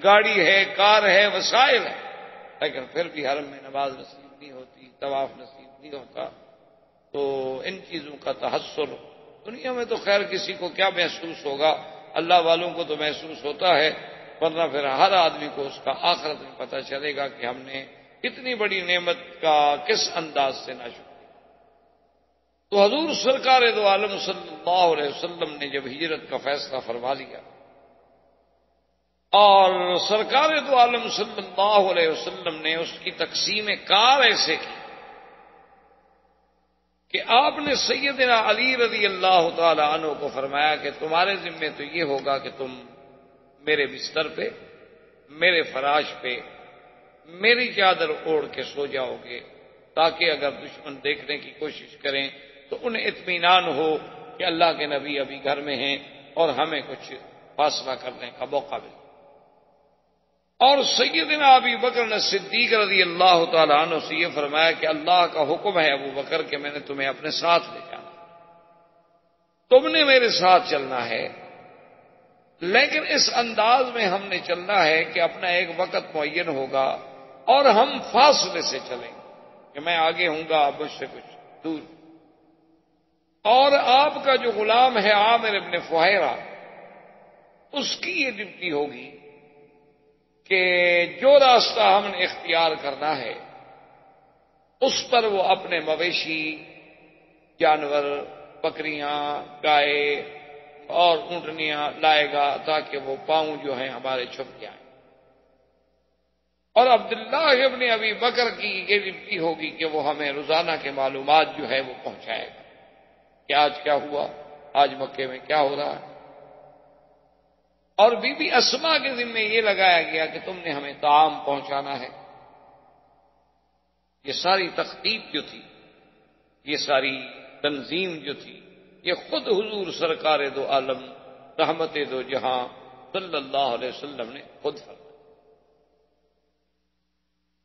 گاڑی ہے، کار ہے، وسائل ہے، لیکن پھر بھی حرم میں نماز نصیب نہیں ہوتی، طواف نصیب نہیں ہوتا۔ تو ان چیزوں کا تحسر دنیا میں تو خیر کسی کو کیا محسوس ہوگا، اللہ والوں کو تو محسوس ہوتا ہے، ورنہ پھر ہر آدمی کو اس کا آخرت میں پتہ چلے گا کہ ہم نے اتنی بڑی نعمت کا کس انداز سے ناشکر۔ تو حضور سرکار دو عالم صلی اللہ علیہ وسلم نے جب ہجرت کا فیصلہ فرما لیا اور سرکار دو عالم صلی اللہ علیہ وسلم نے اس کی تقسیم کار ایسے کی کہ آپ نے سیدنا علی رضی اللہ تعالی عنہ کو فرمایا کہ تمہارے ذمے تو یہ ہوگا کہ تم میرے بستر پہ، میرے فراش پہ میری چادر اوڑھ کے سو جاؤ گے، تاکہ اگر دشمن دیکھنے کی کوشش کریں تو انہیں اطمینان ہو کہ اللہ کے نبی ابھی گھر میں ہیں اور ہمیں کچھ فیصلہ کرنے کا موقع ملے۔ اور سیدنا ابی بکر نے صدیق رضی اللہ تعالی عنہ سے یہ فرمایا کہ اللہ کا حکم ہے ابو بکر کہ میں نے تمہیں اپنے ساتھ لے جانا، تم نے میرے ساتھ چلنا ہے، لیکن اس انداز میں ہم نے چلنا ہے کہ اپنا ایک وقت معین ہوگا اور ہم فاصلے سے چلیں گے کہ میں آگے ہوں گا، آپ مجھ سے کچھ دور، اور آپ کا جو غلام ہے عامر ابن فہیرہ، اس کی یہ ڈیوٹی ہوگی کہ جو راستہ ہم نے اختیار کرنا ہے اس پر وہ اپنے مویشی جانور، بکریاں، گائے اور اونٹنیاں لائے گا تاکہ وہ پاؤں جو ہیں ہمارے چھپ جائیں۔ اور عبداللہ ابن ابی بکر کی یہ ڈیوٹی ہوگی کہ وہ ہمیں روزانہ کے معلومات جو ہے وہ پہنچائے گا کہ آج کیا ہوا، آج مکے میں کیا ہو رہا ہے۔ اور بی بی اسما کے ذمہ یہ لگایا گیا کہ تم نے ہمیں طعام پہنچانا ہے۔ یہ ساری تخطیط جو تھی، یہ ساری تنظیم جو تھی، یہ خود حضور سرکار دو عالم رحمت دو جہاں صلی اللہ علیہ وسلم نے خود فرمایا۔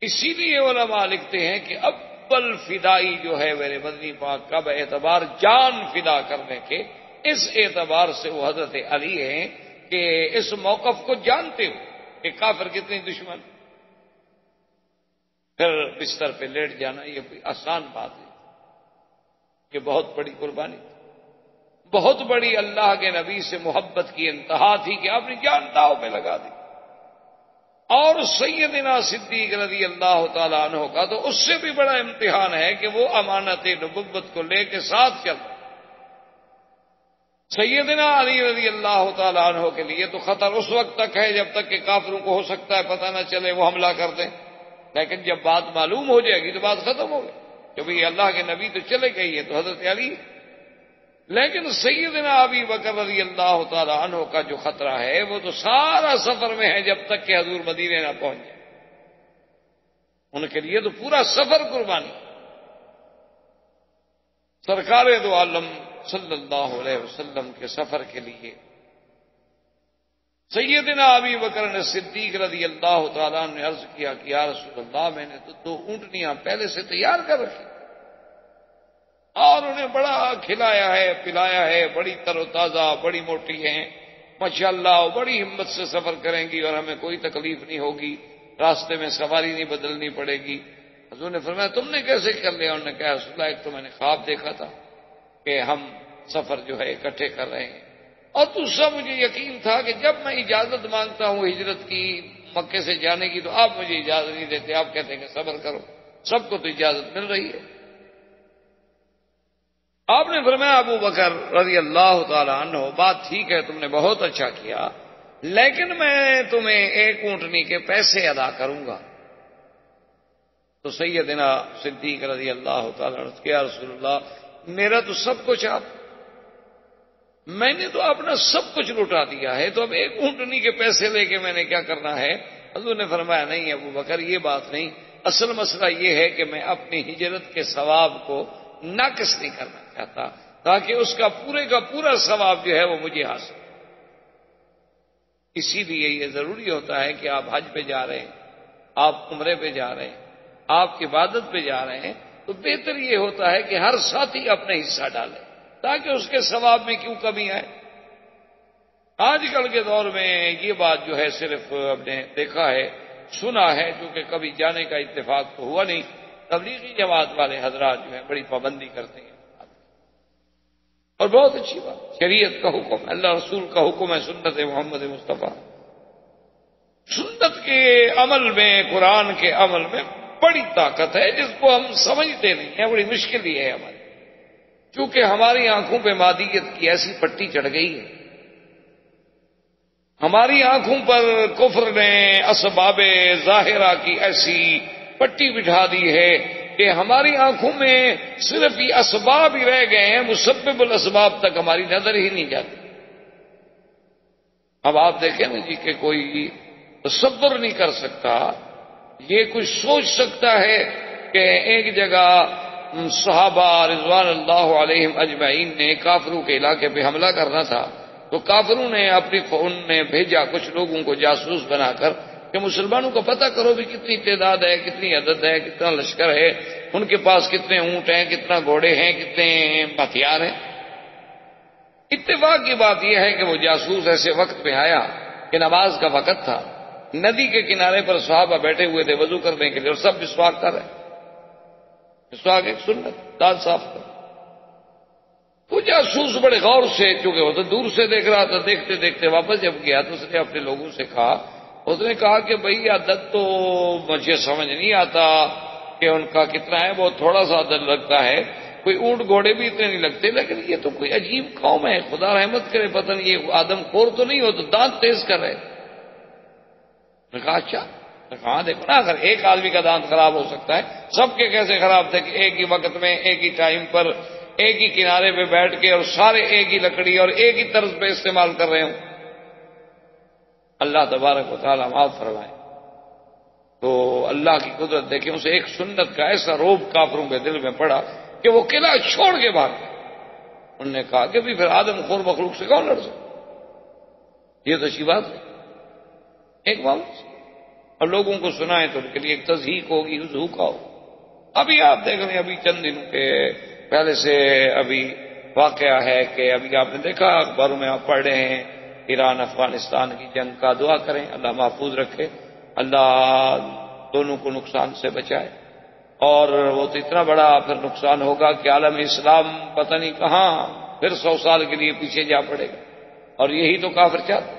اسی لیے علماء لکھتے ہیں کہ اول فدائی جو ہے میرے مدنی پاک کا اعتبار جان فدا کرنے کے، اس اعتبار سے وہ حضرت علی ہیں کہ اس موقف کو جانتے ہو کہ کافر کتنے دشمن، پھر بستر پہ لیٹ جانا یہ کوئی آسان بات ہے، یہ بہت بڑی قربانی تھی، بہت بڑی اللہ کے نبی سے محبت کی انتہا تھی کہ آپ نے جان داؤ پہ لگا دی۔ اور سیدنا صدیق رضی اللہ تعالی عنہ کا تو اس سے بھی بڑا امتحان ہے کہ وہ امانت نبوت کو لے کے ساتھ چل رہا، سیدنا علی رضی اللہ تعالیٰ عنہ کے لیے تو خطر اس وقت تک ہے جب تک کہ کافروں کو ہو سکتا ہے پتہ نہ چلے وہ حملہ کر دیں، لیکن جب بات معلوم ہو جائے گی تو بات ختم ہو گئی کہ بھئی اللہ کے نبی تو چلے گئے یہ تو حضرت علی۔ لیکن سیدنا ابی بکر رضی اللہ تعالی عنہ کا جو خطرہ ہے وہ تو سارا سفر میں ہے جب تک کہ حضور مدینے نہ پہنچ جائے، ان کے لیے تو پورا سفر قربانی۔ سرکار دو عالم صلی اللہ علیہ وسلم کے سفر کے لیے سیدنا ابی بکر نے صدیق رضی اللہ تعالیٰ نے عرض کیا کہ یا رسول اللہ میں نے تو 2 اونٹنیاں پہلے سے تیار کر رکھی اور انہیں بڑا کھلایا ہے پلایا ہے، بڑی تر و تازہ بڑی موٹی ہیں ماشاءاللہ، بڑی ہمت سے سفر کریں گی اور ہمیں کوئی تکلیف نہیں ہوگی، راستے میں سواری نہیں بدلنی پڑے گی۔ حضور نے فرمایا تم نے کیسے کر لیا؟ انہوں نے کہا رسول اللہ ایک تو میں نے خواب دیکھا تھا کہ ہم سفر جو ہے اکٹھے کر رہے ہیں، اور دوسرا مجھے یقین تھا کہ جب میں اجازت مانگتا ہوں ہجرت کی مکے سے جانے کی تو آپ مجھے اجازت نہیں دیتے، آپ کہتے ہیں کہ صبر کرو، سب کو تو اجازت مل رہی ہے۔ آپ نے فرمایا ابو بکر رضی اللہ تعالی عنہ بات ٹھیک ہے تم نے بہت اچھا کیا، لیکن میں تمہیں 1 اونٹنی کے پیسے ادا کروں گا۔ تو سیدنا صدیق رضی اللہ تعالی عنہ کیا رسول اللہ میرا تو سب کچھ میں نے تو اپنا سب کچھ لوٹا دیا ہے، تو اب 1 اونٹنی کے پیسے لے کے میں نے کیا کرنا ہے؟ حضور نے فرمایا نہیں ابو بکر یہ بات نہیں، اصل مسئلہ یہ ہے کہ میں اپنی ہجرت کے ثواب کو ناقص نہیں کرنا چاہتا تاکہ اس کا پورے کا پورا ثواب جو ہے وہ مجھے حاصل۔ اسی لیے یہ ضروری ہوتا ہے کہ آپ حج پہ جا رہے ہیں، آپ عمرے پہ جا رہے ہیں، آپ عبادت پہ جا رہے ہیں، تو بہتر یہ ہوتا ہے کہ ہر ساتھی اپنا حصہ ڈالے تاکہ اس کے ثواب میں کیوں کمی آئے۔ آج کل کے دور میں یہ بات جو ہے صرف ہم نے دیکھا ہے سنا ہے، کیونکہ کبھی جانے کا اتفاق تو ہوا نہیں۔ تبلیغی جماعت والے حضرات جو ہیں بڑی پابندی کرتے ہیں اور بہت اچھی بات، شریعت کا حکم ہے، اللہ رسول کا حکم ہے، سنت محمد مصطفیٰ، سنت کے عمل میں قرآن کے عمل میں بڑی طاقت ہے جس کو ہم سمجھتے نہیں ہیں، بڑی مشکل یہ ہے ہماری، کیونکہ ہماری آنکھوں پہ مادیت کی ایسی پٹی چڑھ گئی ہے، ہماری آنکھوں پر کفر نے اسباب ظاہرہ کی ایسی پٹی بٹھا دی ہے کہ ہماری آنکھوں میں صرف یہ اسباب ہی رہ گئے ہیں، مسبب الاسباب تک ہماری نظر ہی نہیں جاتی۔ اب آپ دیکھیں نا جی کہ کوئی تصور نہیں کر سکتا، یہ کچھ سوچ سکتا ہے کہ ایک جگہ صحابہ رضوان اللہ علیہم اجمعین نے کافروں کے علاقے پہ حملہ کرنا تھا تو کافروں نے اپنی فون نے بھیجا کچھ لوگوں کو جاسوس بنا کر کہ مسلمانوں کو پتہ کرو بھی کتنی تعداد ہے، کتنی عدد ہے، کتنا لشکر ہے، ان کے پاس کتنے اونٹ ہیں، کتنا گھوڑے ہیں، کتنے ہتھیار ہیں۔ اتفاق کی بات یہ ہے کہ وہ جاسوس ایسے وقت پہ آیا کہ نماز کا وقت تھا، ندی کے کنارے پر صحابہ بیٹھے ہوئے تھے وضو کرنے کے لیے اور سب مسواک کر رہے۔ مسواک ایک سنت، دانت صاف کر۔ وہ جاسوس بڑے غور سے، چونکہ وہ تو دور سے دیکھ رہا تھا، دیکھتے دیکھتے واپس جب گیا تو اس نے اپنے لوگوں سے کہا، اس نے کہا کہ بھئی عدد تو مجھے سمجھ نہیں آتا کہ ان کا کتنا ہے، بہت تھوڑا سا عدد لگتا ہے، کوئی اونٹ گھوڑے بھی اتنے نہیں لگتے، لیکن یہ تو کوئی عجیب قوم ہے، خدا رحمت کرے، پتہ نہیں یہ آدم خور تو نہیں ہو تو دانت تیز کر رہے۔ نے کہا اچھا، کہاں دیکھو نا اگر ایک آدمی کا دانت خراب ہو سکتا ہے، سب کے کیسے خراب تھے کہ ایک ہی وقت میں ایک ہی ٹائم پر ایک ہی کنارے پہ بیٹھ کے اور سارے ایک ہی لکڑی اور ایک ہی طرز پہ استعمال کر رہے ہوں۔ اللہ تبارک و تعالیٰ معاف فرمائے۔ تو اللہ کی قدرت دیکھیں، اسے ایک سنت کا ایسا روب کافروں کے دل میں پڑا کہ وہ قلعہ چھوڑ کے بھاگ گئے۔ انہوں نے کہا کہ بھی پھر آدم خور مخلوق سے کون لڑ سکتا، یہ تو اچھی بات ہے، ایک معاملہ اور لوگوں کو سنائیں تو ان کے لیے ایک تضحیق ہوگی، ذوقا ہو۔ ابھی آپ دیکھ رہے ہیں، ابھی چند دنوں کے پہلے سے ابھی واقعہ ہے کہ ابھی آپ نے دیکھا اخباروں میں آپ پڑھ رہے ہیں ایران افغانستان کی جنگ کا، دعا کریں اللہ محفوظ رکھے، اللہ دونوں کو نقصان سے بچائے، اور وہ تو اتنا بڑا پھر نقصان ہوگا کہ عالم اسلام پتہ نہیں کہاں پھر 100 سال کے لیے پیچھے جا پڑے گا، اور یہی تو کافر چاہتے۔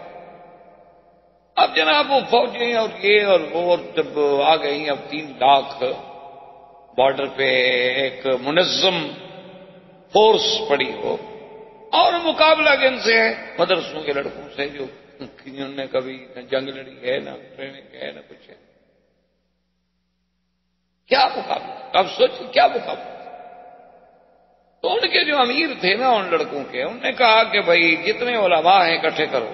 اب جناب وہ فوجیں اور یہ اور وہ جب آ گئی، اب 3 لاکھ بارڈر پہ ایک منظم فورس پڑی ہو، اور مقابلہ کن سے ہے؟ مدرسوں کے لڑکوں سے جو انہوں نے کبھی نہ جنگ لڑی ہے، نہ ٹریننگ ہے، نہ کچھ ہے. کیا مقابلہ؟ اب سوچ کیا مقابلہ. تو ان کے جو امیر تھے نا ان لڑکوں کے، انہوں نے کہا کہ بھائی جتنے علماء ہیں اکٹھے کرو.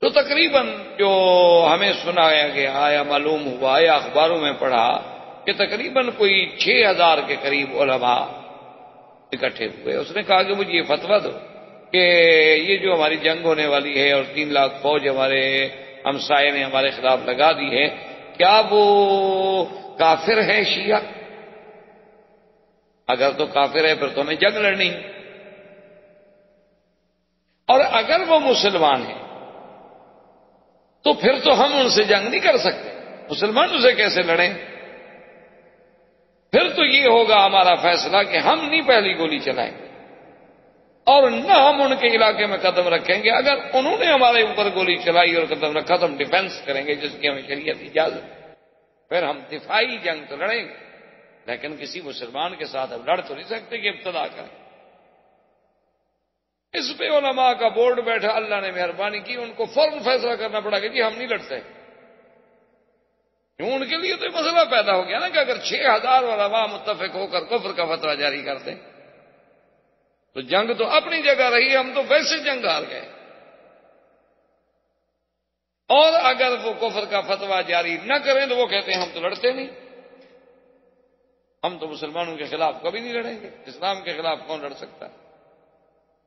تو تقریباً جو ہمیں سنایا گیا یا معلوم ہوا یا اخباروں میں پڑھا کہ تقریباً کوئی 6000 کے قریب علماء اکٹھے ہوئے. اس نے کہا کہ مجھے یہ فتویٰ دو کہ یہ جو ہماری جنگ ہونے والی ہے اور 3 لاکھ فوج ہمارے ہمسائے نے ہمارے خلاف لگا دی ہے، کیا وہ کافر ہے شیعہ؟ اگر تو کافر ہے پھر تو ہمیں جنگ لڑنی ہے، اور اگر وہ مسلمان ہیں تو پھر تو ہم ان سے جنگ نہیں کر سکتے. مسلمانوں سے کیسے لڑیں؟ پھر تو یہ ہوگا ہمارا فیصلہ کہ ہم نہیں پہلی گولی چلائیں گے اور نہ ہم ان کے علاقے میں قدم رکھیں گے. اگر انہوں نے ہمارے اوپر گولی چلائی اور قدم رکھا تو ہم ڈیفینس کریں گے جس کی ہمیں شریعت اجازت ہے. پھر ہم دفاعی جنگ تو لڑیں گے، لیکن کسی مسلمان کے ساتھ اب لڑ تو نہیں سکتے کہ ابتدا کریں. اس پہ علماء کا بورڈ بیٹھا، اللہ نے مہربانی کی ان کو فوراً فیصلہ کرنا پڑا کہ جی ہم نہیں لڑتے. کیوں؟ ان کے لیے تو مسئلہ پیدا ہو گیا نا کہ اگر 6000 علماء متفق ہو کر کفر کا فتویٰ جاری کر دیں تو جنگ تو اپنی جگہ رہی، ہم تو ویسے جنگ ہار گئے. اور اگر وہ کفر کا فتویٰ جاری نہ کریں تو وہ کہتے ہیں ہم تو لڑتے نہیں، ہم تو مسلمانوں کے خلاف کبھی نہیں لڑیں گے. اسلام کے خلاف کون لڑ سکتا ہے؟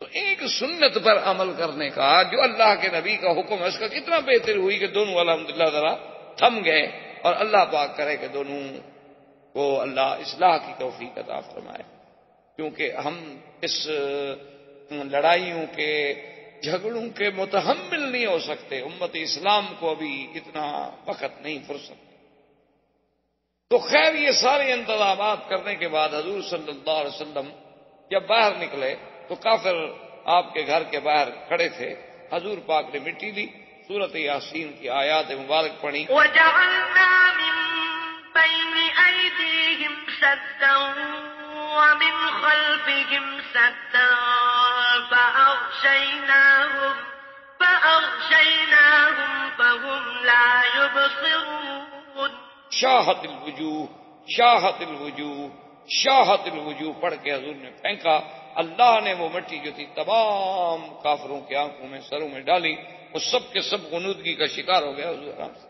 تو ایک سنت پر عمل کرنے کا جو اللہ کے نبی کا حکم ہے اس کا کتنا بہتر ہوئی کہ دونوں الحمدللہ ذرا تھم گئے. اور اللہ پاک کرے کہ دونوں کو اللہ اصلاح کی توفیق عطا فرمائے، کیونکہ ہم اس لڑائیوں کے جھگڑوں کے متحمل نہیں ہو سکتے. امت اسلام کو ابھی اتنا وقت نہیں، فرصت. تو خیر یہ سارے انتظامات کرنے کے بعد حضور صلی اللہ علیہ وسلم جب باہر نکلے تو کافر آپ کے گھر کے باہر کھڑے تھے. حضور پاک نے مٹی لی، سورۃ یاسین کی آیات مبارک پڑھی. وَجَعَلْنَا مِن بَيْنِ أَيْدِيهِمْ سَدًّا وَمِنْ خَلْفِهِمْ سَدًّا فَأَغْشَيْنَاهُمْ فَهُمْ لَا يُبْصِرُونَ. شاہت الوجوہ، شاہت الوجوہ، شاہت الوجوہ پڑھ کے حضور نے پھینکا. اللہ نے وہ مٹی جو تھی تمام کافروں کی آنکھوں میں، سروں میں ڈالی. وہ سب کے سب غنودگی کا شکار ہو گیا. حضور آرام سے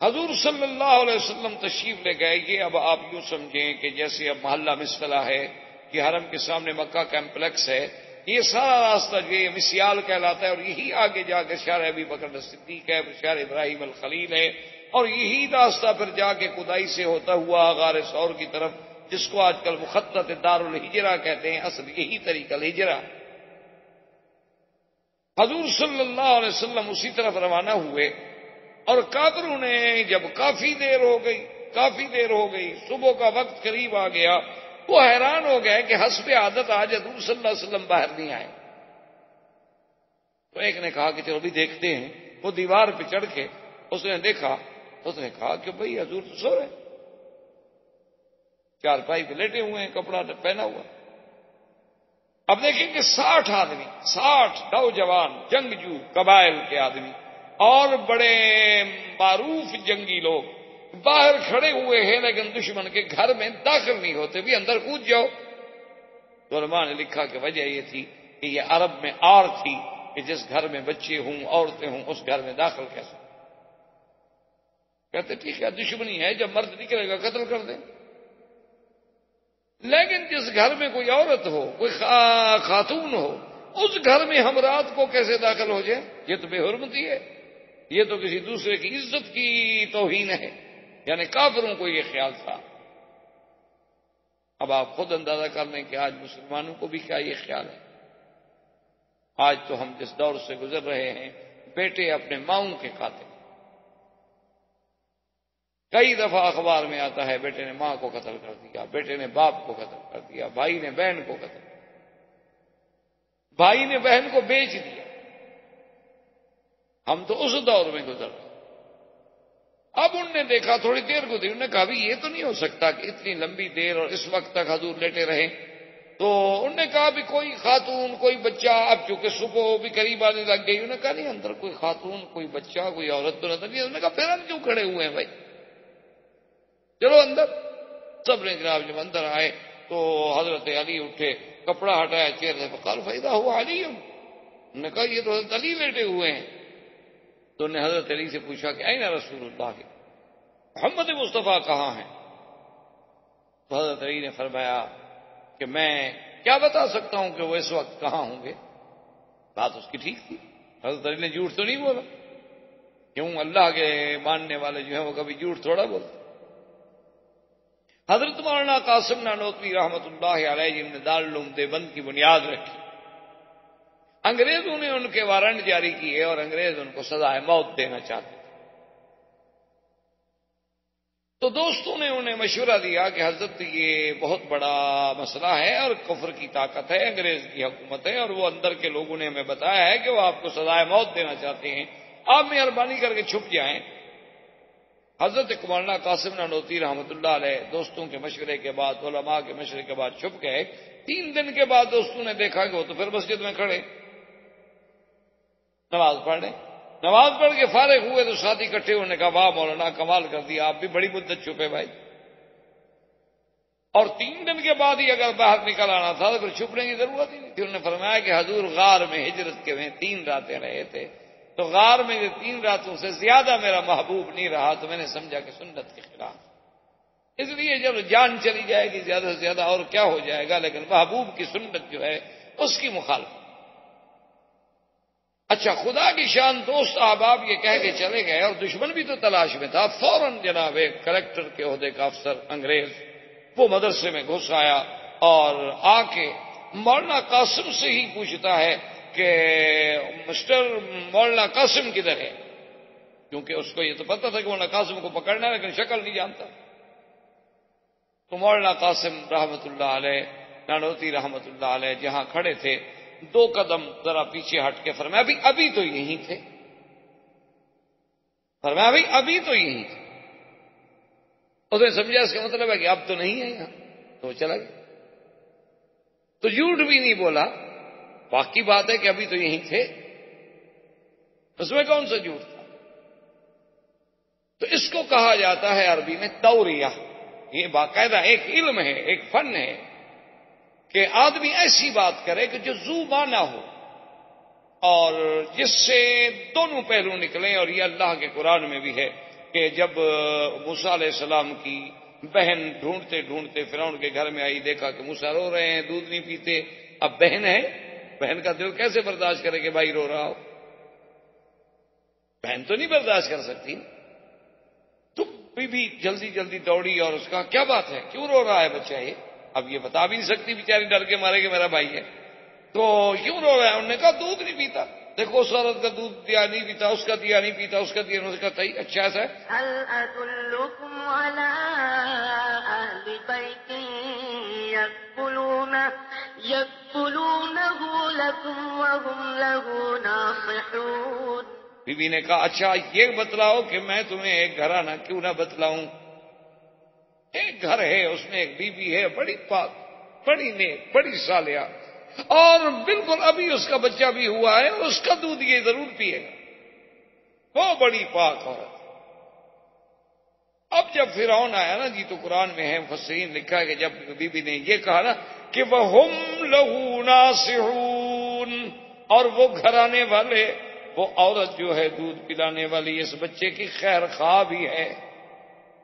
حضور صلی اللہ علیہ وسلم تشریف لے گئے. یہ اب آپ یوں سمجھیں کہ جیسے اب محلہ مسطلہ ہے کہ حرم کے سامنے مکہ کمپلیکس ہے، یہ سارا راستہ جو یہ مسیال کہلاتا ہے، اور یہی آگے جا کے شہر ابی بکر صدیق ہے، شہر ابراہیم الخلیل ہے، اور یہی راستہ پھر جا کے کدائی سے ہوتا ہوا غار ثور کی طرف، جس کو آج کل مخطط دار الہجرہ کہتے ہیں. اصل یہی طریقہ الہجرہ. حضور صلی اللہ علیہ وسلم اسی طرف روانہ ہوئے، اور کافروں نے جب کافی دیر ہو گئی، صبح کا وقت قریب آ گیا، وہ حیران ہو گئے کہ حسب عادت آج حضور صلی اللہ علیہ وسلم باہر نہیں آئے. تو ایک نے کہا کہ چلو بھی دیکھتے ہیں. وہ دیوار پہ چڑھ کے اس نے دیکھا، اس نے کہا کہ بھئی حضور تو سو رہے ہیں، چارپائی پہ لیٹے ہوئے ہیں، کپڑا پہنا ہوا. اب دیکھیں کہ 60 آدمی، 60 نوجوان جنگجو قبائل کے آدمی اور بڑے معروف جنگی لوگ باہر کھڑے ہوئے ہیں، لیکن دشمن کے گھر میں داخل نہیں ہوتے، بھی اندر کود جاؤ. تو علماء نے لکھا کہ وجہ یہ تھی کہ یہ عرب میں آر تھی کہ جس گھر میں بچے ہوں، عورتیں ہوں، اس گھر میں داخل کیسے. کہتے ٹھیک ہے دشمنی ہے، جب مرد نکلے گا قتل کر دیں. لیکن جس گھر میں کوئی عورت ہو، کوئی خاتون ہو، اس گھر میں ہم رات کو کیسے داخل ہو جائیں؟ یہ تو بے حرمتی ہے، یہ تو کسی دوسرے کی عزت کی توہین ہے. یعنی کافروں کو یہ خیال تھا. اب آپ خود اندازہ کر لیں کہ آج مسلمانوں کو بھی کیا یہ خیال ہے. آج تو ہم جس دور سے گزر رہے ہیں، بیٹے اپنے ماؤں کے قاتل. کئی دفعہ اخبار میں آتا ہے بیٹے نے ماں کو قتل کر دیا، بیٹے نے باپ کو قتل کر دیا، بھائی نے بہن کو قتل کر دیا، بھائی نے بہن کو بیچ دیا. ہم تو اس دور میں گزر رہے. اب انہوں نے دیکھا تھوڑی دیر گزری، انہوں نے کہا بھی یہ تو نہیں ہو سکتا کہ اتنی لمبی دیر اور اس وقت تک حضور لیٹے رہے. تو انہوں نے کہا بھی کوئی خاتون کوئی بچہ، اب چونکہ صبح بھی قریب آنے لگ گئی، انہوں نے کہا نہیں اندر کوئی خاتون کوئی بچہ کوئی عورت تو نظر نہیں. انہوں نے کہا پھر ہم کیوں کھڑے ہوئے ہیں بھائی، چلو اندر. سب نے جناب جب اندر آئے تو حضرت علی اٹھے، کپڑا ہٹایا چہرے سے، فقال فإذا هو علی. انہوں نے کہا یہ تو حضرت علی لیٹے ہوئے ہیں. تو انہوں نے حضرت علی سے پوچھا کہ این رسول اللہ، محمد مصطفیٰ کہاں ہیں؟ تو حضرت علی نے فرمایا کہ میں کیا بتا سکتا ہوں کہ وہ اس وقت کہاں ہوں گے. بات اس کی ٹھیک تھی، حضرت علی نے جھوٹ تو نہیں بولا. کیوں؟ اللہ کے ماننے والے جو ہیں وہ کبھی جھوٹ تھوڑا بولتے. حضرت مولانا قاسم نانوتوی رحمۃ اللہ علیہ جن نے دارالعلوم دیوبند کی بنیاد رکھی، انگریزوں نے ان کے وارنٹ جاری کیے اور انگریز ان کو سزائے موت دینا چاہتے. تو دوستوں نے انہیں مشورہ دیا کہ حضرت یہ بہت بڑا مسئلہ ہے اور کفر کی طاقت ہے، انگریز کی حکومت ہے، اور وہ اندر کے لوگوں نے ہمیں بتایا ہے کہ وہ آپ کو سزائے موت دینا چاہتے ہیں، آپ مہربانی کر کے چھپ جائیں. حضرت مولانا قاسم نانوتوی رحمۃ اللہ علیہ دوستوں کے مشورے کے بعد، علماء کے مشورے کے بعد چھپ گئے. 3 دن کے بعد دوستوں نے دیکھا کہ وہ تو پھر مسجد میں کھڑے نماز پڑھنے. نماز پڑھ کے فارغ ہوئے تو ساتھی اکٹھے انہوں نے کہا واہ مولانا کمال کر دیا، آپ بھی بڑی مدت چھپے بھائی، اور 3 دن کے بعد ہی اگر باہر نکل آنا تھا تو پھر چھپنے کی ضرورت ہی نہیں تھی. انہوں نے فرمایا کہ حضور غار میں ہجرت کے میں 3 راتیں رہے تھے، تو غار میں 3 راتوں سے زیادہ میرا محبوب نہیں رہا، تو میں نے سمجھا کہ سنت کے خلاف، اس لیے جب جان چلی جائے گی زیادہ سے زیادہ اور کیا ہو جائے گا، لیکن محبوب کی سنت جو ہے اس کی مخالفت. اچھا خدا کی شان دوست احباب یہ کہہ کے چلے گئے اور دشمن بھی تو تلاش میں تھا. فوراً جناب کلیکٹر کے عہدے کا افسر انگریز وہ مدرسے میں گھس آیا اور آ کے مولانا قاسم سے ہی پوچھتا ہے کہ مسٹر مولانا قاسم کدھر ہے، کیونکہ اس کو یہ تو پتا تھا کہ مولانا قاسم کو پکڑنا ہے لیکن شکل نہیں جانتا. تو مولانا قاسم رحمۃ اللہ علیہ نانوتوی رحمۃ اللہ علیہ جہاں کھڑے تھے 2 قدم ذرا پیچھے ہٹ کے فرمایا ابھی تو یہیں تھے، فرمایا ابھی تو یہیں تھے. اس نے سمجھا اس کا مطلب ہے کہ اب تو نہیں ہے یہاں، تو چلا گیا. تو جھوٹ بھی نہیں بولا، باقی بات ہے کہ ابھی تو یہیں تھے، اس میں کون سا جھوٹ تھا. تو اس کو کہا جاتا ہے عربی میں توریہ. یہ باقاعدہ ایک علم ہے، ایک فن ہے کہ آدمی ایسی بات کرے کہ جو ذو معنی ہو اور جس سے دونوں پہلو نکلیں. اور یہ اللہ کے قرآن میں بھی ہے کہ جب موسیٰ علیہ السلام کی بہن ڈھونڈتے ڈھونڈتے فرعون کے گھر میں آئی، دیکھا کہ موسیٰ رو رہے ہیں، دودھ نہیں پیتے. اب بہن ہے، بہن کا دل کیسے برداشت کرے کہ بھائی رو رہا ہو، بہن تو نہیں برداشت کر سکتی. تو بھی جلدی جلدی دوڑی اور اس کا کیا بات ہے، کیوں رو رہا ہے بچہ یہ؟ اب یہ بتا بھی نہیں سکتی بیچاری، ڈر کے مارے کہ میرا بھائی ہے. تو کیوں رو رہا ہے؟ انہوں نے کہا دودھ نہیں پیتا. دیکھو اس عورت کا دودھ دیا نہیں پیتا، اس کا دیا نہیں پیتا، اس کا دیا. انہوں نے کہا صحیح، اچھا ایسا ہے. هل أدلكم على أهل بيت يكفلونه لكم وهم له ناصحون. بی بی نے کہا اچھا یہ بتلاؤ کہ میں تمہیں ایک گھرانہ کیوں نہ بتلاؤں. ایک گھر ہے، اس میں ایک بی بی ہے، بڑی پاک، بڑی نیک، بڑی صالحہ، اور بالکل ابھی اس کا بچہ بھی ہوا ہے اور اس کا دودھ یہ ضرور پیے گا، وہ بڑی پاک عورت. اب جب فرعون آیا نا جی، تو قرآن میں ہے، مفسرین لکھا ہے کہ جب بی بی نے یہ کہا نا کہ وَهُمْ لَهُ نَاصِحُونَ، اور وہ گھرانے والے، وہ عورت جو ہے دودھ پلانے والی اس بچے کی خیر خواہ بھی ہے،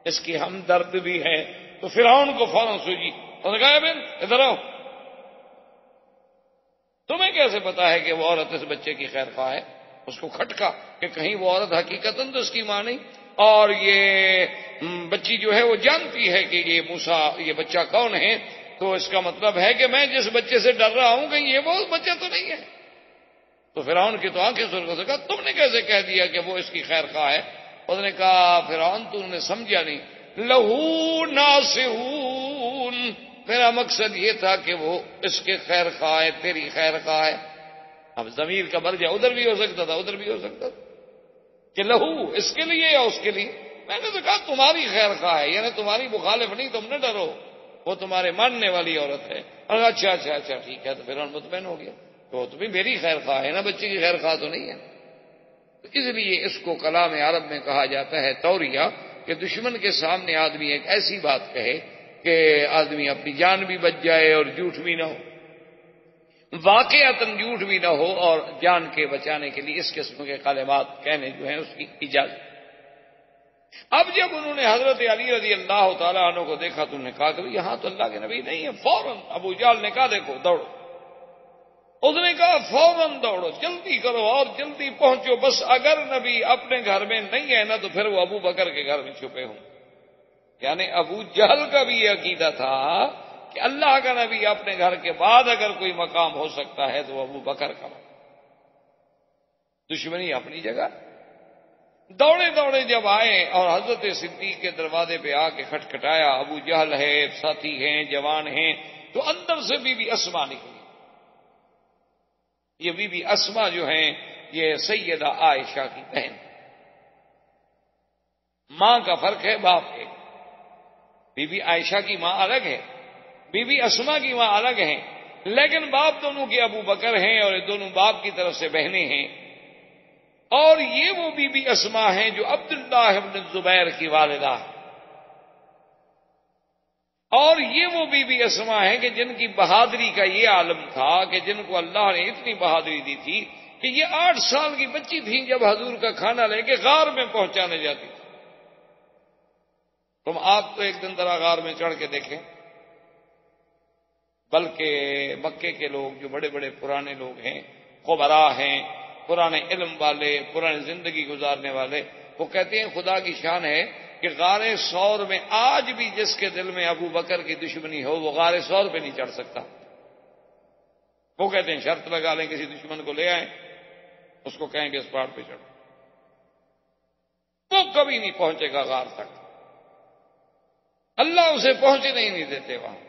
اس کی ہمدرد بھی ہے. تو فرعون کو فوراً سوجی اور کہا بہن ادھر آؤ، تمہیں کیسے پتا ہے کہ وہ عورت اس بچے کی خیر خواہ ہے؟ اس کو کھٹکا کہ کہیں وہ عورت حقیقتاً تو اس کی ماں نہیں، اور یہ بچی جو ہے وہ جانتی ہے کہ یہ موسیٰ یہ بچہ کون ہے. تو اس کا مطلب ہے کہ میں جس بچے سے ڈر رہا ہوں کہ یہ وہ بچہ تو نہیں ہے. تو فرعون کی تو آنکھیں سرخ سے کہا تم نے کیسے کہہ دیا کہ وہ اس کی خیر خواہ ہے؟ اس نے کہا فرعون تو نے سمجھا نہیں، لہو ناصحون، میرا مقصد یہ تھا کہ وہ اس کے خیر خواہ ہے، تیری خیر خواہ ہے. اب ضمیر کا برجا ادھر بھی ہو سکتا تھا ادھر بھی ہو سکتا تھا کہ لہو اس کے لیے یا اس کے لیے. میں نے تو کہا تمہاری خیر خواہ ہے، یعنی تمہاری مخالف نہیں، تم نہ ڈرو، وہ تمہارے ماننے والی عورت ہے۔ اور اچھا اچھا اچھا ٹھیک ہے، تو پھر مطمئن ہو گیا، تو تو بھی میری خیر خواہ ہے نا، بچے کی خیر خواہ تو نہیں ہے۔ تو اس لیے اس کو کلام عرب میں کہا جاتا ہے توریہ، کہ دشمن کے سامنے آدمی ایک ایسی بات کہے کہ آدمی اپنی جان بھی بچ جائے اور جھوٹ بھی نہ ہو، واقعتاً جھوٹ بھی نہ ہو، اور جان کے بچانے کے لیے اس قسم کے کلمات کہنے جو ہیں اس کی اجازت۔ اب جب انہوں نے حضرت علی رضی اللہ تعالیٰ عنہ کو دیکھا تو انہوں نے کہا کہ یہاں تو اللہ کے نبی نہیں ہے، فوراً ابو جہل نے کہا دیکھو دوڑو، اس نے کہا فوراً دوڑو، جلدی کرو اور جلدی پہنچو، بس اگر نبی اپنے گھر میں نہیں ہے نا تو پھر وہ ابو بکر کے گھر میں چھپے ہوں۔ یعنی ابو جہل کا بھی یہ عقیدہ تھا کہ اللہ کا نبی اپنے گھر کے بعد اگر کوئی مقام ہو سکتا ہے تو وہ ابو بکر کا مقام۔ دشمنی اپنی جگہ۔ دوڑے دوڑے جب آئے اور حضرت صدیق کے دروازے پہ آ کے کھٹکھٹایا، ابو جہل ہے، ساتھی ہیں، جوان ہیں، تو اندر سے بی بی اسما نکلی۔ یہ بی بی اسما جو ہیں یہ سیدہ عائشہ کی بہن، ماں کا فرق ہے باپ کے، بی بی عائشہ کی ماں الگ ہے، بی بی اسما کی ماں الگ ہیں، لیکن باپ دونوں کے ابو بکر ہیں اور یہ دونوں باپ کی طرف سے بہنیں ہیں۔ اور یہ وہ بی بی اسما ہیں جو عبداللہ ابن الزبیر کی والدہ ہے، اور یہ وہ بی بی اسما ہیں کہ جن کی بہادری کا یہ عالم تھا کہ جن کو اللہ نے اتنی بہادری دی تھی کہ یہ 8 سال کی بچی تھی جب حضور کا کھانا لے کے غار میں پہنچانے جاتی تھی۔ تم آپ تو ایک دن ذرا غار میں چڑھ کے دیکھیں، بلکہ مکے کے لوگ جو بڑے بڑے پرانے لوگ ہیں، خبراء ہیں، پرانے علم والے، پرانی زندگی گزارنے والے، وہ کہتے ہیں خدا کی شان ہے کہ غار ثور میں آج بھی جس کے دل میں ابو بکر کی دشمنی ہو وہ غار ثور پہ نہیں چڑھ سکتا۔ وہ کہتے ہیں شرط لگا لیں کسی دشمن کو لے آئیں، اس کو کہیں کہ اس پہاڑ پہ چڑھو، وہ کبھی نہیں پہنچے گا غار تک، اللہ اسے پہنچنے ہی نہیں دیتے وہاں۔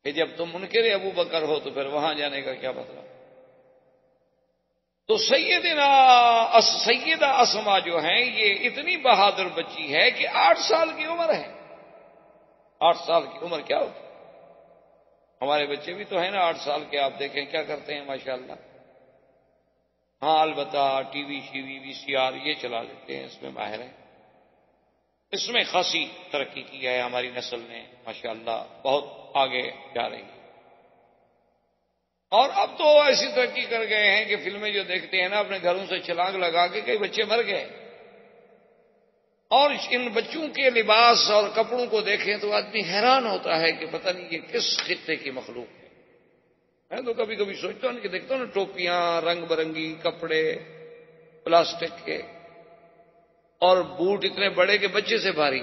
کہ جب تم منکر ابو بکر ہو تو پھر وہاں جانے کا کیا مطلب؟ تو سیدہ اسما جو ہیں یہ اتنی بہادر بچی ہے کہ 8 سال کی عمر ہے۔ 8 سال کی عمر کیا ہوتی؟ ہمارے بچے بھی تو ہیں نا 8 سال کے، آپ دیکھیں کیا کرتے ہیں ماشاءاللہ۔ ہاں البتہ ٹی وی شیوی وی سی آر یہ چلا لیتے ہیں، اس میں ماہر ہیں، اس میں خاصی ترقی کی ہے ہماری نسل نے ماشاءاللہ، بہت آگے جا رہی ہے۔ اور اب تو ایسی ترقی کر گئے ہیں کہ فلمیں جو دیکھتے ہیں نا اپنے گھروں سے چھلانگ لگا کے کئی بچے مر گئے، اور ان بچوں کے لباس اور کپڑوں کو دیکھیں تو آدمی حیران ہوتا ہے کہ پتہ نہیں یہ کس خطے کی مخلوق ہے۔ میں تو کبھی کبھی سوچتا ہوں کہ دیکھتا ہوں نا ٹوپیاں، رنگ برنگی کپڑے پلاسٹک کے، اور بوٹ اتنے بڑے کہ بچے سے بھاری،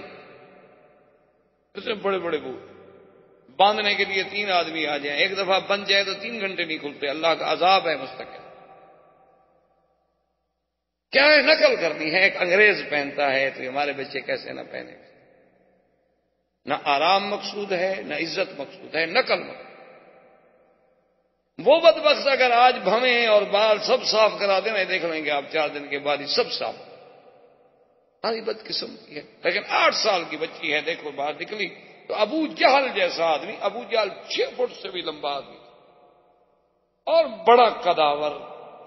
اتنے بڑے بڑے بوٹ باندھنے کے لیے 3 آدمی آ جائیں، ایک دفعہ بند جائے تو 3 گھنٹے نہیں کھلتے، اللہ کا عذاب ہے مستقل۔ کیا ہے نقل کرنی ہے، ایک انگریز پہنتا ہے تو ہمارے بچے کیسے نہ پہنے؟ نہ آرام مقصود ہے نہ عزت مقصود ہے، نقل مقصود۔ وہ بدبخت اگر آج بھویں اور بال سب صاف کرا دیں، دیکھ لیں گے آپ 4 دن کے بعد ہی سب صاف، ہماری بدقسمتی ہے۔ لیکن 8 سال کی بچی ہے، دیکھو باہر نکلی تو ابو جہل جیسا آدمی، ابو جہل 6 فٹ سے بھی لمبا آدمی اور بڑا قداور،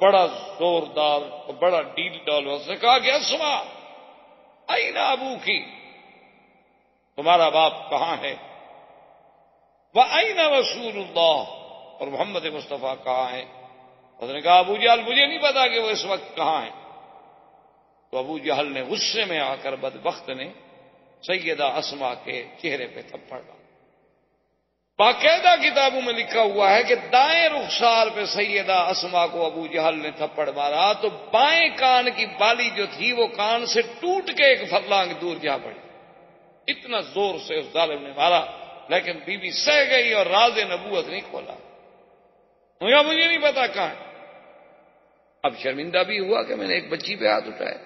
بڑا زوردار، بڑا ڈیل ڈال، اس نے کہا کہ اسما این ابو کی، تمہارا باپ کہاں ہے؟ وَأَيْنَ رسول اللہ، اور محمد مصطفیٰ کہاں ہے؟ اس نے کہا ابو جہل مجھے نہیں پتا کہ وہ اس وقت کہاں ہے۔ تو ابو جہل نے غصے میں آ کر بدبخت نے سیدہ اسما کے چہرے پہ تھپڑ ڈالا۔ باقاعدہ کتابوں میں لکھا ہوا ہے کہ دائیں رخسار پہ سیدہ اسما کو ابو جہل نے تھپڑ مارا تو بائیں کان کی بالی جو تھی وہ کان سے ٹوٹ کے 1 فرلانگ دور جا پڑی، اتنا زور سے اس ظالم نے مارا، لیکن بی بی سہ گئی اور راز نبوت نہیں کھولا۔ مجھے نہیں پتا کہاں ہے۔ اب شرمندہ بھی ہوا کہ میں نے ایک بچی پہ ہاتھ اٹھایا،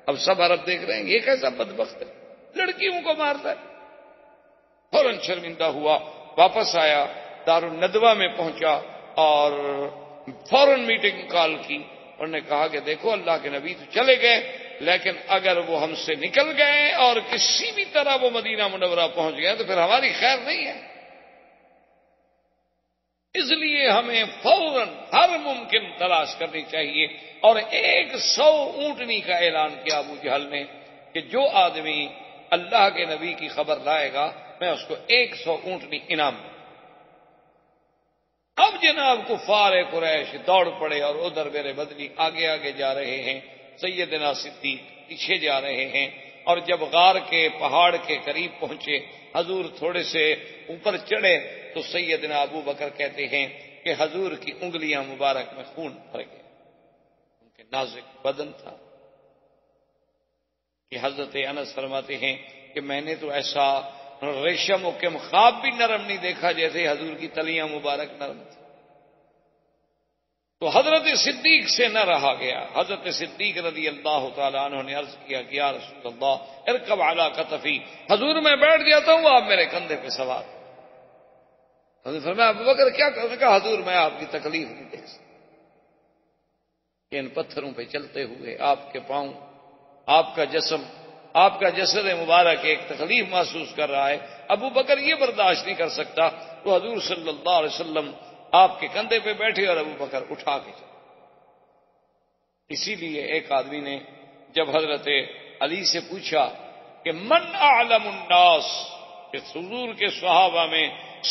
اب سب عرب دیکھ رہے ہیں یہ کیسا بدبخت ہے، لڑکیوں کو مارتا ہے۔ فوراً شرمندہ ہوا، واپس آیا، دارالندوہ میں پہنچا اور فوراً میٹنگ کال کی، انہوں نے کہا کہ دیکھو اللہ کے نبی تو چلے گئے، لیکن اگر وہ ہم سے نکل گئے اور کسی بھی طرح وہ مدینہ منورہ پہنچ گئے تو پھر ہماری خیر نہیں ہے. اس لیے ہمیں فوراً ہر ممکن تلاش کرنی چاہیے. اور 100 اونٹنی کا اعلان کیا ابو جہل نے کہ جو آدمی اللہ کے نبی کی خبر لائے گا میں اس کو 100 اونٹنی انعام دوں. اب جناب کفار قریش دوڑ پڑے اور ادھر میرے بدنی آگے آگے جا رہے ہیں، سیدنا صدیق پیچھے جا رہے ہیں. اور جب غار کے پہاڑ کے قریب پہنچے، حضور تھوڑے سے اوپر چڑھے تو سیدنا ابو بکر کہتے ہیں کہ حضور کی انگلیاں مبارک میں خون بھر گیا. ان کے نازک بدن تھا کہ حضرت انس فرماتے ہیں کہ میں نے تو ایسا ریشم و کم خواب بھی نرم نہیں دیکھا جیسے حضور کی تلیاں مبارک نرم تھی. تو حضرت صدیق سے نہ رہا گیا. حضرت صدیق رضی اللہ تعالیٰ عنہ نے عرض کیا کہ یا رسول اللہ ارکب علی کتفی، حضور میں بیٹھ جاتا ہوں آپ میرے کندھے پہ سوار. حضور فرمایا ابو بکر کیا کرنے کا؟ حضور میں آپ کی تکلیف نہیں دیکھ سکتا کہ ان پتھروں پہ چلتے ہوئے آپ کے پاؤں، آپ کا جسم، آپ کا جسد مبارک ایک تکلیف محسوس کر رہا ہے. ابو بکر یہ برداشت نہیں کر سکتا. تو حضور صلی اللہ علیہ وسلم آپ کے کندھے پہ بیٹھے اور ابو بکر اٹھا کے چلے. اسی لیے ایک آدمی نے جب حضرت علی سے پوچھا کہ من اعلم الناس، کہ حضور کے صحابہ میں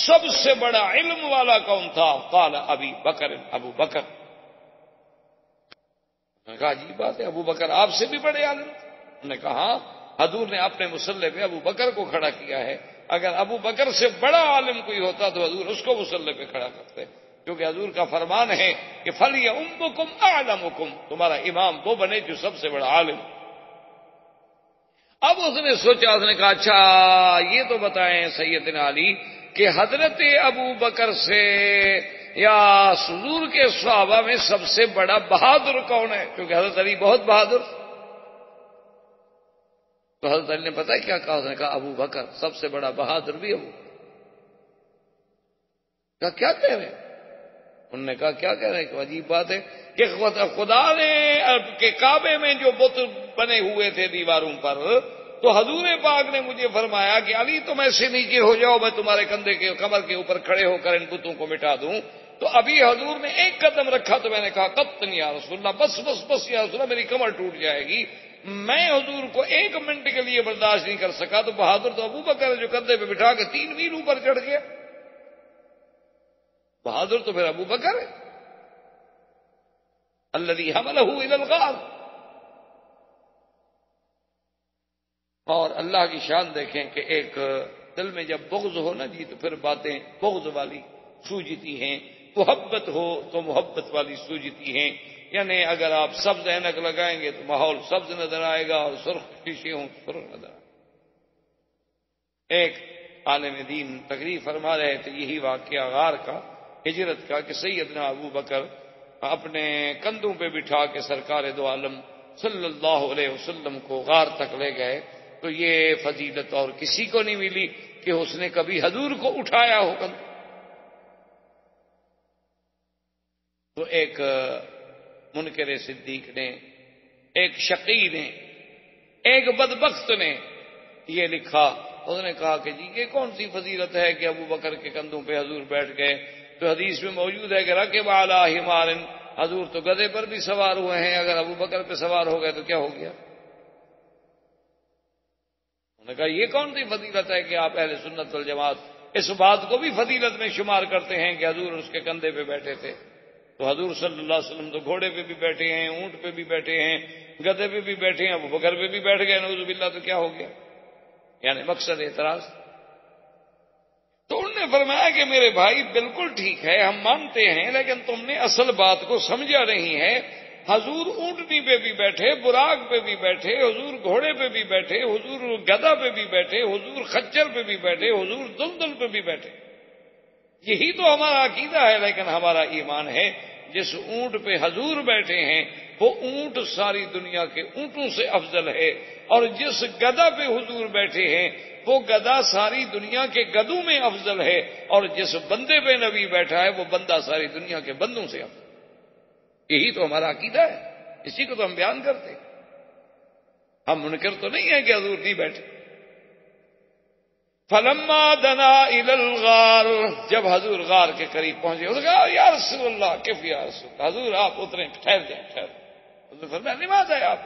سب سے بڑا علم والا کون تھا؟ قال ابی بکر، ابو بکر. نے کہا عجیب بات ہے، ابو بکر آپ سے بھی بڑے عالم. انہوں نے کہا حضور نے اپنے مصلی پہ ابو بکر کو کھڑا کیا ہے. اگر ابو بکر سے بڑا عالم کوئی ہوتا تو حضور اس کو مصلی پہ کھڑا کرتے، کیونکہ حضور کا فرمان ہے کہ فَلْيَؤُمُّكُمْ أَعْلَمُكُمْ، تمہارا امام وہ بنے جو سب سے بڑا عالم. اب اس نے سوچا، اس نے کہا اچھا یہ تو بتائیں سیدنا علی کہ حضرت ابو بکر سے یا حضور کے صحابہ میں سب سے بڑا بہادر کون ہے؟ کیونکہ حضرت علی بہت بہادر. تو حضرت علی نے پتہ کیا کہا؟ اس نے کہا ابو بکر سب سے بڑا بہادر بھی ابو. کہا کیا کہہ رہے ہیں؟ انہوں نے کہا کیا کہہ رہے ہیں؟ کہ عجیب بات ہے کہ خدا نے کہ کعبے میں جو بت بنے ہوئے تھے دیواروں پر، تو حضور پاک نے مجھے فرمایا کہ علی تم ایسے نیچے ہو جاؤ، میں تمہارے کندھے کے کمر کے اوپر کھڑے ہو کر ان بتوں کو مٹا دوں. تو ابھی حضور نے ایک قدم رکھا تو میں نے کہا قطن یا رسول اللہ، بس بس بس یا رسول اللہ میری کمر ٹوٹ جائے گی. میں حضور کو 1 منٹ کے لیے برداشت نہیں کر سکا. تو بہادر تو ابو بکر جو کندھے پہ بٹھا کے 3 میل اوپر چڑھ گیا. بہادر تو پھر ابو بکر ہے الذی حملہ الی الغار. اور اللہ کی شان دیکھیں کہ ایک دل میں جب بغض ہو نا جی تو پھر باتیں بغض والی سوجتی ہیں، محبت ہو تو محبت والی سوجتی ہیں. یعنی اگر آپ سبز اینک لگائیں گے تو ماحول سبز نظر آئے گا اور سرخ شیشے ہوں تو سرخ نظر آئے گا. ایک عالم دین تقریر فرما رہے تھے یہی واقعہ غار کا، ہجرت کا، کہ سیدنا ابو بکر اپنے کندھوں پہ بٹھا کے سرکار دو عالم صلی اللہ علیہ وسلم کو غار تک لے گئے. تو یہ فضیلت اور کسی کو نہیں ملی کہ اس نے کبھی حضور کو اٹھایا ہو. تو ایک منکر صدیق نے، ایک شقی نے، ایک بدبخت نے یہ لکھا. اس نے کہا کہ جی یہ کون سی فضیلت ہے کہ ابو بکر کے کندھوں پہ حضور بیٹھ گئے؟ تو حدیث میں موجود ہے کہ رکب علی حمار، حضور تو گدھے پر بھی سوار ہوئے ہیں، اگر ابو بکر پہ سوار ہو گئے تو کیا ہو گیا؟ انہوں نے کہا یہ کون سی فضیلت ہے کہ آپ اہل سنت والجماعت اس بات کو بھی فضیلت میں شمار کرتے ہیں کہ حضور اس کے کندھے پہ بیٹھے تھے؟ تو حضور صلی اللہ علیہ وسلم تو گھوڑے پہ بھی بیٹھے ہیں، اونٹ پہ بھی بیٹھے ہیں، گدھے پہ بھی بیٹھے ہیں، ابو بکر پہ بھی بیٹھ گئے نعوذ باللہ، تو کیا ہو گیا؟ یعنی مقصد اعتراض. تو انہوں نے فرمایا کہ میرے بھائی بالکل ٹھیک ہے ہم مانتے ہیں، لیکن تم نے اصل بات کو سمجھا نہیں ہے. حضور اونٹنی پہ بھی بیٹھے، براق پہ بھی بیٹھے، حضور گھوڑے پہ بھی بیٹھے، حضور گدھا پہ بھی بیٹھے، حضور خچر پہ بھی بیٹھے، حضور دلدل پہ بھی بیٹھے. یہی تو ہمارا عقیدہ ہے. لیکن ہمارا ایمان ہے جس اونٹ پہ حضور بیٹھے ہیں وہ اونٹ ساری دنیا کے اونٹوں سے افضل ہے، اور جس گدھا پہ حضور بیٹھے ہیں وہ گدھا ساری دنیا کے گدھوں میں افضل ہے، اور جس بندے پہ نبی بیٹھا ہے وہ بندہ ساری دنیا کے بندوں سے افضل. یہی تو ہمارا عقیدہ ہے، اسی کو تو ہم بیان کرتے ہیں. ہم منکر تو نہیں ہیں کہ حضور نہیں بیٹھے. فلما دنا الى الغار، جب حضور غار کے قریب پہنچے اس نے کہا یا رسول اللہ کیف یا رسول اللہ، حضور آپ اتریں ٹھہر جائیں ٹھہر. حضور فرمایا نماز ہے آپ.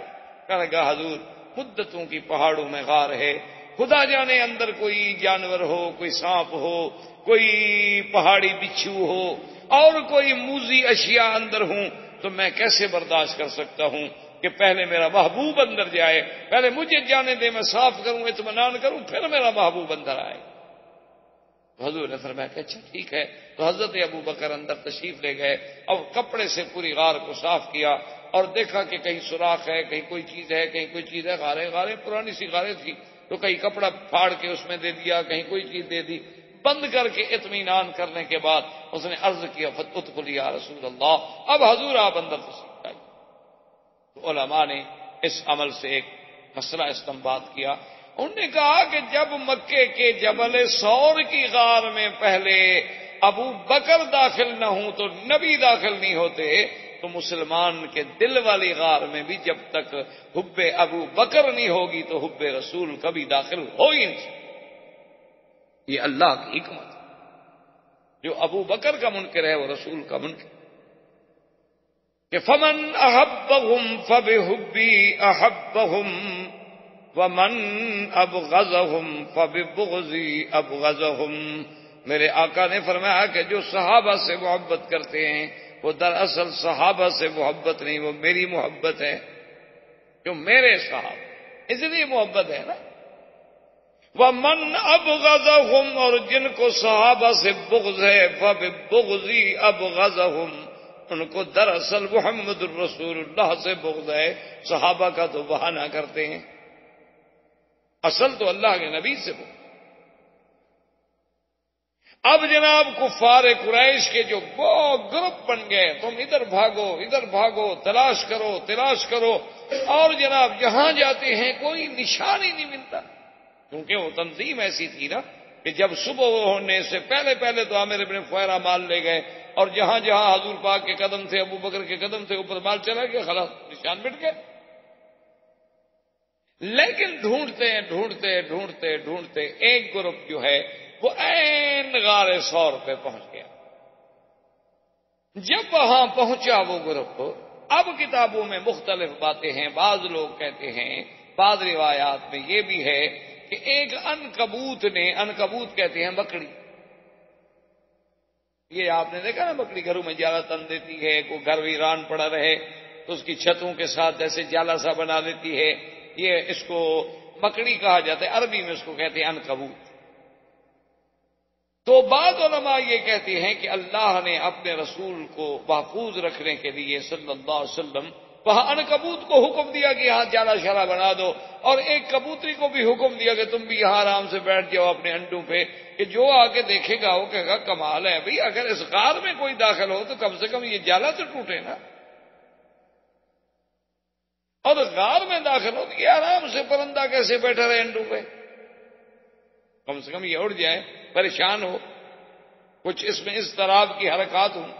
کہنے لگا حضور مدتوں کی پہاڑوں میں غار ہے، خدا جانے اندر کوئی جانور ہو، کوئی سانپ ہو، کوئی پہاڑی بچھو ہو اور کوئی موذی اشیاء اندر ہوں تو میں کیسے برداشت کر سکتا ہوں کہ پہلے میرا محبوب اندر جائے، پہلے مجھے جانے دے، میں صاف کروں اطمینان کروں پھر میرا محبوب اندر آئے. حضور نے فرمایا کہ اچھا ٹھیک ہے. تو حضرت ابو بکر اندر تشریف لے گئے اور کپڑے سے پوری غار کو صاف کیا اور دیکھا کہ کہیں سوراخ ہے، کہیں کوئی چیز ہے، کہیں کوئی چیز ہے. غاریں پرانی سی غاریں تھی تو کہیں کپڑا پھاڑ کے اس میں دے دیا، کہیں کوئی چیز دے دی. بند کر کے اطمینان کرنے کے بعد اس نے عرض کیا ادخل یا رسول اللہ، اب حضور آپ اندر تشریف لائیے. تو علماء نے اس عمل سے ایک مسئلہ استنباط کیا. انہوں نے کہا کہ جب مکے کے جبل ثور کی غار میں پہلے ابو بکر داخل نہ ہوں تو نبی داخل نہیں ہوتے، تو مسلمان کے دل والی غار میں بھی جب تک حب ابو بکر نہیں ہوگی تو حب رسول کبھی داخل ہو ہی نہیں سکتا. یہ اللہ کی حکمت. جو ابو بکر کا منکر ہے وہ رسول کا منکر کہ فمن احبهم فبحبی احبهم ومن ابغضهم فببغضی ابغضهم. میرے آقا نے فرمایا کہ جو صحابہ سے محبت کرتے ہیں وہ دراصل صحابہ سے محبت نہیں، وہ میری محبت ہے. جو میرے صحابہ، اس لیے محبت ہے نا. ومن ابغضهم، اور جن کو صحابہ سے بغض ہے، فببغضی ابغضهم، ان کو دراصل محمد الرسول اللہ سے بغض ہے. صحابہ کا تو بہانہ کرتے ہیں، اصل تو اللہ کے نبی سے بغض. اب جناب کفار قریش کے جو گروپ بن گئے، تم ادھر بھاگو ادھر بھاگو، تلاش کرو تلاش کرو، اور جناب جہاں جاتے ہیں کوئی نشان ہی نہیں ملتا. کیونکہ وہ تنظیم ایسی تھی نا کہ جب صبح ہونے سے پہلے پہلے تو عامر ابن فہیرہ مال لے گئے، اور جہاں جہاں حضور پاک کے قدم تھے، ابو بکر کے قدم تھے، اوپر مال چلا گیا، خلاص نشان مٹ گئے. لیکن ڈھونڈتے ڈھونڈتے ڈھونڈتے ڈھونڈتے ایک گروپ جو ہے وہ عین غار ثور پہ پہنچ گیا. جب وہاں پہنچا وہ گروپ، اب کتابوں میں مختلف باتیں ہیں. بعض لوگ کہتے ہیں، بعض روایات میں یہ بھی ہے کہ ایک عنکبوت نے، عنکبوت کہتے ہیں مکڑی، یہ آپ نے دیکھا نا مکڑی گھروں میں جالا تن دیتی ہے، کوئی گھر ویران پڑا رہے تو اس کی چھتوں کے ساتھ ایسے جالا سا بنا دیتی ہے، یہ اس کو مکڑی کہا جاتا ہے، عربی میں اس کو کہتے ہیں عنکبوت. تو بعض علماء یہ کہتے ہیں کہ اللہ نے اپنے رسول کو محفوظ رکھنے کے لیے صلی اللہ علیہ وسلم وہاں عنکبوت کو حکم دیا کہ یہاں جالا شالا بنا دو، اور ایک کبوتری کو بھی حکم دیا کہ تم بھی یہاں آرام سے بیٹھ جاؤ اپنے انڈوں پہ، کہ جو آگے دیکھے گا وہ کہے گا کمال ہے بھئی، اگر اس غار میں کوئی داخل ہو تو کم سے کم یہ جالا تو ٹوٹے نا، اور غار میں داخل ہو تو یہ آرام سے پرندہ کیسے بیٹھا رہے انڈوں پہ، کم سے کم یہ اڑ جائے، پریشان ہو، کچھ اس میں اضطراب کی حرکات ہوں.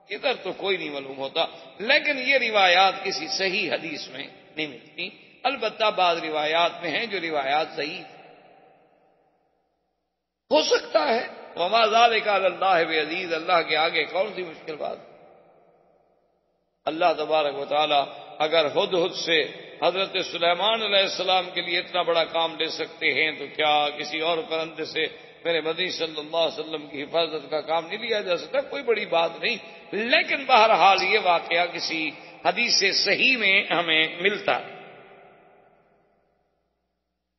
ادھر تو کوئی نہیں معلوم ہوتا. لیکن یہ روایات کسی صحیح حدیث میں نہیں ملتی. البتہ بعض روایات میں ہیں جو روایات صحیح ہو سکتا ہے. وما ذلک علی اللہ بعزیز، اللہ کے آگے کون سی مشکل بات. اللہ تبارک و تعالی اگر ہدہد سے حضرت سلیمان علیہ السلام کے لیے اتنا بڑا کام لے سکتے ہیں تو کیا کسی اور پرندے سے میرے مدنی صلی اللہ علیہ وسلم کی حفاظت کا کام نہیں لیا جا سکتا؟ کوئی بڑی بات نہیں. لیکن بہرحال یہ واقعہ کسی حدیث صحیح میں ہمیں ملتا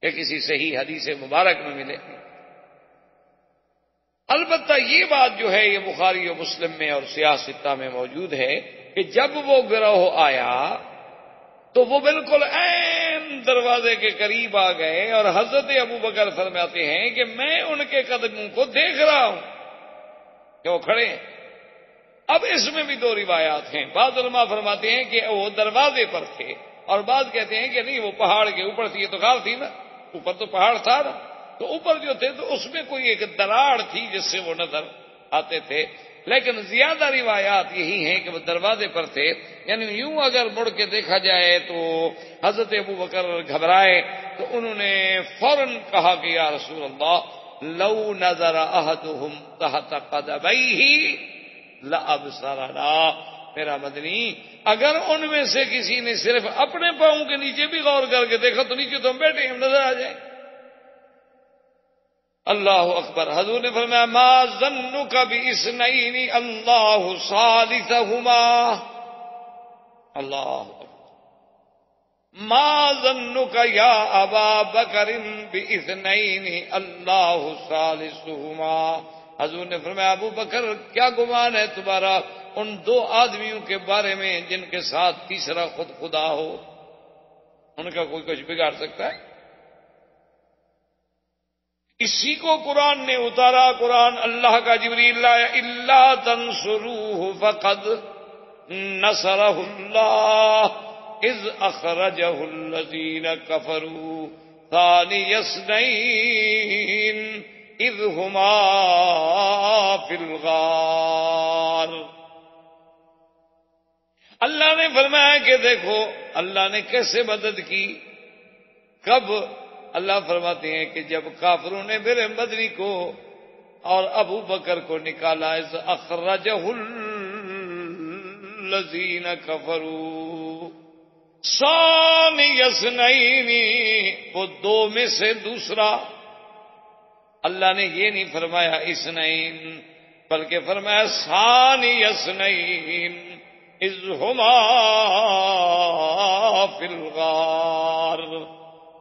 کہ کسی صحیح حدیث مبارک میں ملے. البتہ یہ بات جو ہے یہ بخاری و مسلم میں اور سیاہ ستہ میں موجود ہے کہ جب وہ گروہ آیا تو وہ بالکل عین دروازے کے قریب آ گئے، اور حضرت ابو بکر فرماتے ہیں کہ میں ان کے قدموں کو دیکھ رہا ہوں کہ وہ کھڑے ہیں. اب اس میں بھی دو روایات ہیں. بعض علماء فرماتے ہیں کہ وہ دروازے پر تھے، اور بعض کہتے ہیں کہ نہیں وہ پہاڑ کے اوپر تھی. یہ تو غار تھی نا، اوپر تو پہاڑ تھا نا، تو اوپر جو تھے تو اس میں کوئی ایک دراڑ تھی جس سے وہ نظر آتے تھے. لیکن زیادہ روایات یہی ہیں کہ وہ دروازے پر تھے. یعنی یوں اگر مڑ کے دیکھا جائے تو حضرت ابو بکر گھبرائے تو انہوں نے فوراً کہا کہ یا رسول اللہ لو نظر احدهم تحت قدمیہ لابصرنا. میرا مدنی اگر ان میں سے کسی نے صرف اپنے پاؤں کے نیچے بھی غور کر کے دیکھا تو نیچے تو ہم بیٹھے ہم نظر آ جائیں. اللہ اکبر. حضور نے فرمایا ما ظنک باثنین اللہ ثالثہما. اللہ اکبر. ما ظنک یا ابا بکر باثنین اللہ ثالثہما. حضور نے فرمایا ابو بکر کیا گمان ہے تمہارا ان دو آدمیوں کے بارے میں جن کے ساتھ تیسرا خود خدا ہو. ان کا کوئی کچھ بگاڑ سکتا ہے؟ اسی کو قرآن نے اتارا. قرآن اللہ کا جبریل لایا الا تنصروہ فقد نصرہ اللہ اذ اخرجہ الذین کفروا ثانی اثنین اذ ہما فی الغار. اللہ نے فرمایا کہ دیکھو اللہ نے کیسے مدد کی. کب؟ اللہ فرماتے ہیں کہ جب کافروں نے میرے مدنی کو اور ابو بکر کو نکالا اذ اخرجہ الذین کفروا ثانی اثنین، وہ دو میں سے دوسرا. اللہ نے یہ نہیں فرمایا اثنین بلکہ فرمایا ثانی اثنین اذ ہما فی الغار،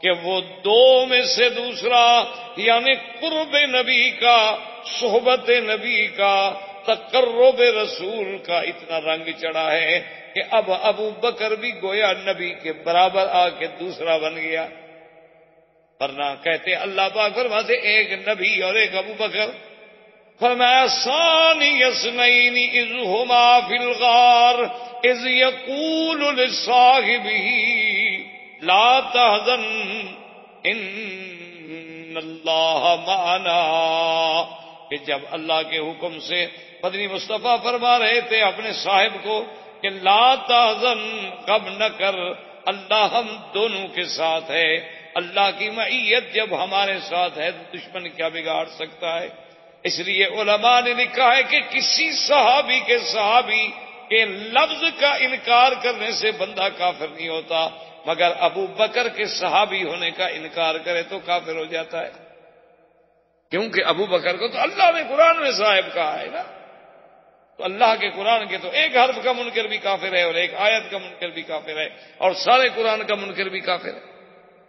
کہ وہ دو میں سے دوسرا. یعنی قرب نبی کا، صحبت نبی کا، تقرب رسول کا اتنا رنگ چڑھا ہے کہ اب ابو بکر بھی گویا نبی کے برابر آ کے دوسرا بن گیا. ورنہ کہتے اللہ پاک فرماتے ایک نبی اور ایک ابو بکر. فرمایا ثانی اثنین اذ ہما فی الغار اذ یقول لصاحبہ لا تحزن ان اللہ معنا، کہ جب اللہ کے حکم سے مدنی مصطفیٰ فرما رہے تھے اپنے صاحب کو کہ لا تحزن، غم نہ کر، اللہ ہم دونوں کے ساتھ ہے. اللہ کی معیت جب ہمارے ساتھ ہے تو دشمن کیا بگاڑ سکتا ہے. اس لیے علماء نے لکھا ہے کہ کسی صحابی کے لفظ کا انکار کرنے سے بندہ کافر نہیں ہوتا، مگر ابو بکر کے صحابی ہونے کا انکار کرے تو کافر ہو جاتا ہے. کیونکہ ابو بکر کو تو اللہ نے قرآن میں صاحب کہا ہے نا. تو اللہ کے قرآن کے تو ایک حرف کا منکر بھی کافر ہے اور ایک آیت کا منکر بھی کافر ہے اور سارے قرآن کا منکر بھی کافر ہے.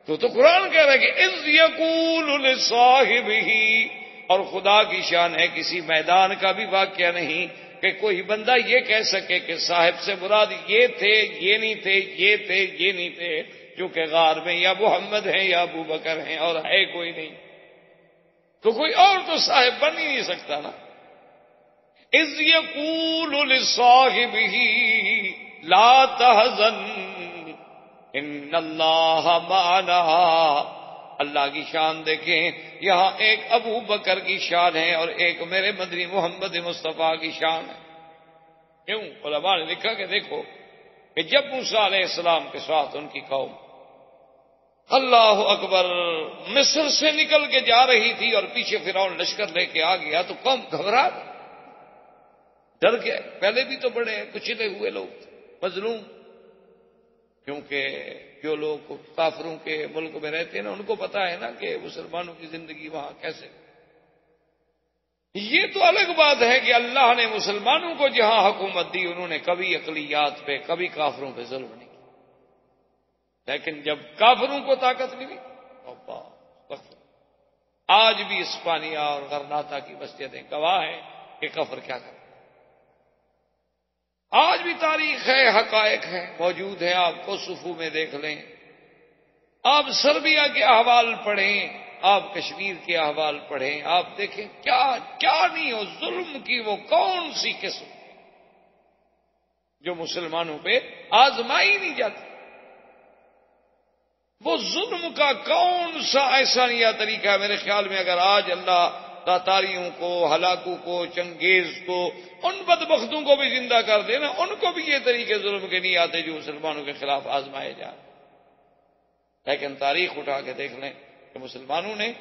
تو قرآن کہہ رہا ہے کہ اذ یقول لصاحبہ، اور خدا کی شان ہے کسی میدان کا بھی واقعہ نہیں کہ کوئی بندہ یہ کہہ سکے کہ صاحب سے مراد یہ تھے یہ نہیں تھے، یہ تھے یہ نہیں تھے، کیونکہ غار میں یا محمد ہیں یا ابو بکر ہیں اور ہے کوئی نہیں، تو کوئی اور تو صاحب بن ہی نہیں سکتا نا. اذ یقول لصاحبہ لا تحزن ان اللہ معنا. اللہ کی شان دیکھیں، یہاں ایک ابو بکر کی شان ہے اور ایک میرے مدنی محمد مصطفیٰ کی شان ہے. کیوں؟ علماء نے لکھا کہ دیکھو کہ جب موسیٰ علیہ السلام کے ساتھ ان کی قوم اللہ اکبر مصر سے نکل کے جا رہی تھی اور پیچھے فرعون لشکر لے کے آ گیا تو قوم گھبرا گئی، ڈر گئے. پہلے بھی تو بڑے کچلے ہوئے لوگ مظلوم، کیونکہ جو لوگ کافروں کے ملک میں رہتے ہیں نا ان کو پتا ہے نا کہ مسلمانوں کی زندگی وہاں کیسے. یہ تو الگ بات ہے کہ اللہ نے مسلمانوں کو جہاں حکومت دی انہوں نے کبھی اقلیت پہ کبھی کافروں پہ ظلم نہیں کیا، لیکن جب کافروں کو طاقت ملی آج بھی اسپانیہ اور غرناطہ کی مسجدیں گواہ ہیں کہ کفر کیا کرتا. آج بھی تاریخ ہے، حقائق ہیں، موجود ہیں، آپ کو صفو میں دیکھ لیں. آپ سربیا کے احوال پڑھیں، آپ کشمیر کے احوال پڑھیں، آپ دیکھیں کیا کیا نہیں ہو. ظلم کی وہ کون سی قسم جو مسلمانوں پہ آزمائی نہیں جاتی. وہ ظلم کا کون سا ایسا نیا طریقہ ہے. میرے خیال میں اگر آج اللہ تاتاریوں کو، ہلاکو کو، چنگیز کو، ان بدبختوں کو بھی زندہ کر دینا، ان کو بھی یہ طریقے ظلم کے نہیں آتے جو مسلمانوں کے خلاف آزمائے جائیں۔ لیکن تاریخ اٹھا کے دیکھ لیں کہ مسلمانوں نے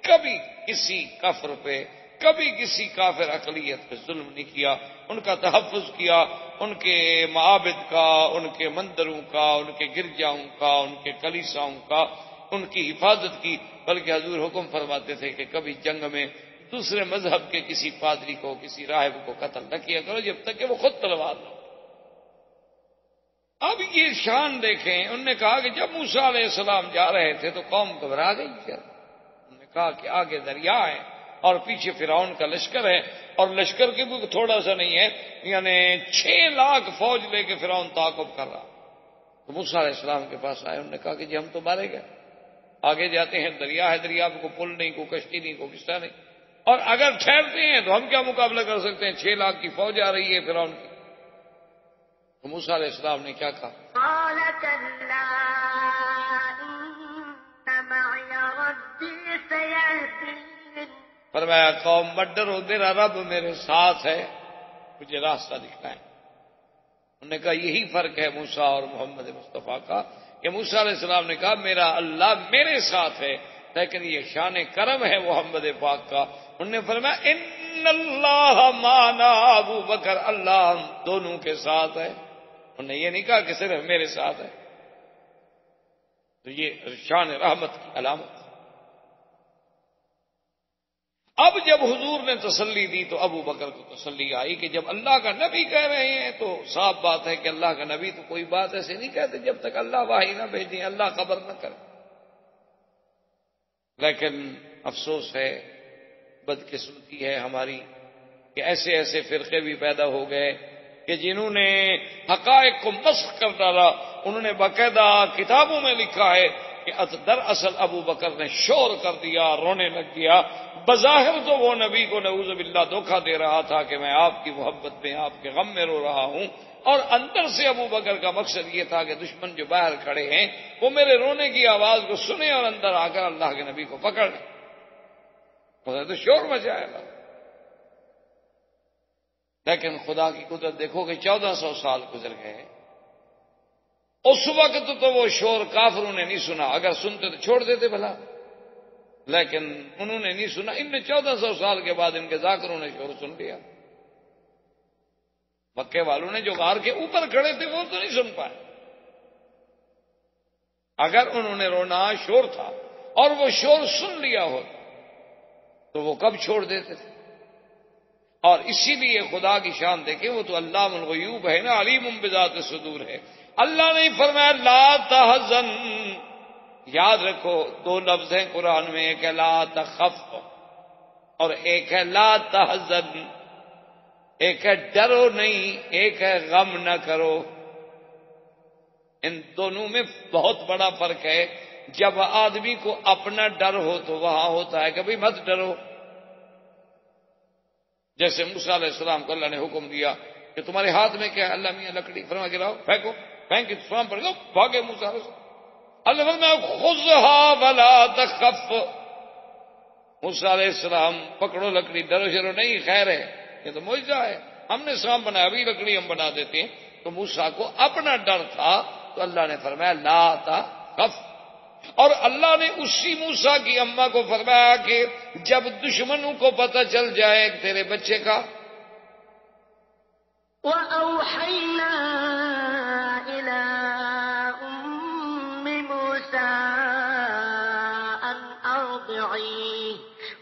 کبھی کسی کفر پہ، کبھی کسی کافر اقلیت پہ ظلم نہیں کیا، ان کا تحفظ کیا، ان کے معابد کا، ان کے مندروں کا، ان کے گرجاؤں کا، ان کے کلیساؤں کا ان کی حفاظت کی، بلکہ حضور حکم فرماتے تھے کہ کبھی جنگ میں دوسرے مذہب کے کسی پادری کو، کسی راہب کو قتل نہ کیا کرو جب تک کہ وہ خود تلوار لو۔ اب یہ شان دیکھیں، انہوں نے کہا کہ جب موسیٰ علیہ السلام جا رہے تھے تو قوم گھبرا گئی کیا؟ انہوں نے کہا کہ آگے دریا ہے اور پیچھے فرعون کا لشکر ہے، اور لشکر کے بھی تھوڑا سا نہیں ہے، یعنی 6 لاکھ فوج لے کے فرعون تعاقب کر رہا۔ تو موسیٰ علیہ السلام کے پاس آئے، انہوں نے کہا کہ جی ہم تو مارے گئے، آگے جاتے ہیں دریا ہے، دریا میں کوئی پل نہیں، کوئی کشتی نہیں، کوئی قصہ نہیں، اور اگر ٹھہرتے ہیں تو ہم کیا مقابلہ کر سکتے ہیں؟ 6 لاکھ کی فوج آ رہی ہے فرعون کی۔ تو موسیٰ علیہ السلام نے کیا کہا؟ قال كلا إن معي ربي سيهدين فرمایا قوم مت ڈرو، میرا رب میرے ساتھ ہے، مجھے راستہ دکھائیں۔ انہوں نے کہا یہی فرق ہے موسیٰ اور محمد مصطفیٰ کا کہ موسیٰ علیہ السلام نے کہا میرا اللہ میرے ساتھ ہے، لیکن یہ شان کرم ہے محمد پاک کا۔ انہوں نے فرمایا ان اللہ معنا ابو بکر، اللہ ہم دونوں کے ساتھ ہے۔ انہوں نے یہ نہیں کہا کہ صرف میرے ساتھ ہے۔ تو یہ شان رحمت کی علامت۔ اب جب حضور نے تسلی دی تو ابو بکر کو تسلی آئی کہ جب اللہ کا نبی کہہ رہے ہیں تو صاف بات ہے کہ اللہ کا نبی تو کوئی بات ایسے نہیں کہتے جب تک اللہ وحی نہ بھیجیں، اللہ خبر نہ کرے۔ لیکن افسوس ہے، بدقسمتی ہے ہماری کہ ایسے ایسے فرقے بھی پیدا ہو گئے کہ جنہوں نے حقائق کو مسخ کر ڈالا۔ انہوں نے باقاعدہ کتابوں میں لکھا ہے کہ دراصل ابو بکر نے شور کر دیا، رونے لگ گیا۔ بظاہر تو وہ نبی کو نعوذ باللہ دھوکہ دے رہا تھا کہ میں آپ کی محبت میں، آپ کے غم میں رو رہا ہوں، اور اندر سے ابو بکر کا مقصد یہ تھا کہ دشمن جو باہر کھڑے ہیں وہ میرے رونے کی آواز کو سنیں اور اندر آ کر اللہ کے نبی کو پکڑ لیں۔ تو شور مچایا تھا۔ لیکن خدا کی قدرت دیکھو کہ 1400 سال گزر گئے، اس وقت تو وہ شور کافروں نے نہیں سنا، اگر سنتے تو چھوڑ دیتے بھلا، لیکن انہوں نے نہیں سنا۔ ان نے 1400 سال کے بعد ان کے ذاکروں نے شور سن لیا۔ مکے والوں نے جو غار کے اوپر کھڑے تھے وہ تو نہیں سن پائے۔ اگر انہوں نے رونا شور تھا اور وہ شور سن لیا ہوتا تو وہ کب چھوڑ دیتے تھے۔ اور اسی لیے خدا کی شان دیکھیں، وہ تو علام الغیوب ہے نا، علیم بذات الصدور ہے۔ اللہ نے فرمایا لا تحزن، یاد رکھو 2 لفظ ہیں قرآن میں، ایک ہے لا تخف اور ایک ہے لا تحزن، ایک ہے ڈرو نہیں، ایک ہے غم نہ کرو۔ ان دونوں میں بہت بڑا فرق ہے۔ جب آدمی کو اپنا ڈر ہو تو وہاں ہوتا ہے کہ بھئی مت ڈرو، جیسے موسیٰ علیہ السلام کو اللہ نے حکم دیا کہ تمہارے ہاتھ میں کیا ہے؟ اللہ میاں لکڑی، فرما گراؤ، پھینکو، پھینک اسلام پر گو، بھاگے موسیٰ علیہ السلام۔ اللہ فرمایا خذھا ولا تخف، موسیٰ علیہ السلام پکڑو لکڑی، ڈرو شرو نہیں، خیر ہے، یہ تو معجزہ ہے، ہم نے سام بنایا، ابھی لکڑی ہم بنا دیتے ہیں۔ تو موسیٰ کو اپنا ڈر تھا تو اللہ نے فرمایا لا تخف۔ اور اللہ نے اسی موسیٰ کی اماں کو فرمایا کہ جب دشمنوں کو پتہ چل جائے تیرے بچے کا، وَأَوْحَيْنَا إِلَىٰ أُمِّ مُوسَىٰ أَنْ أَرْضِعِيهِ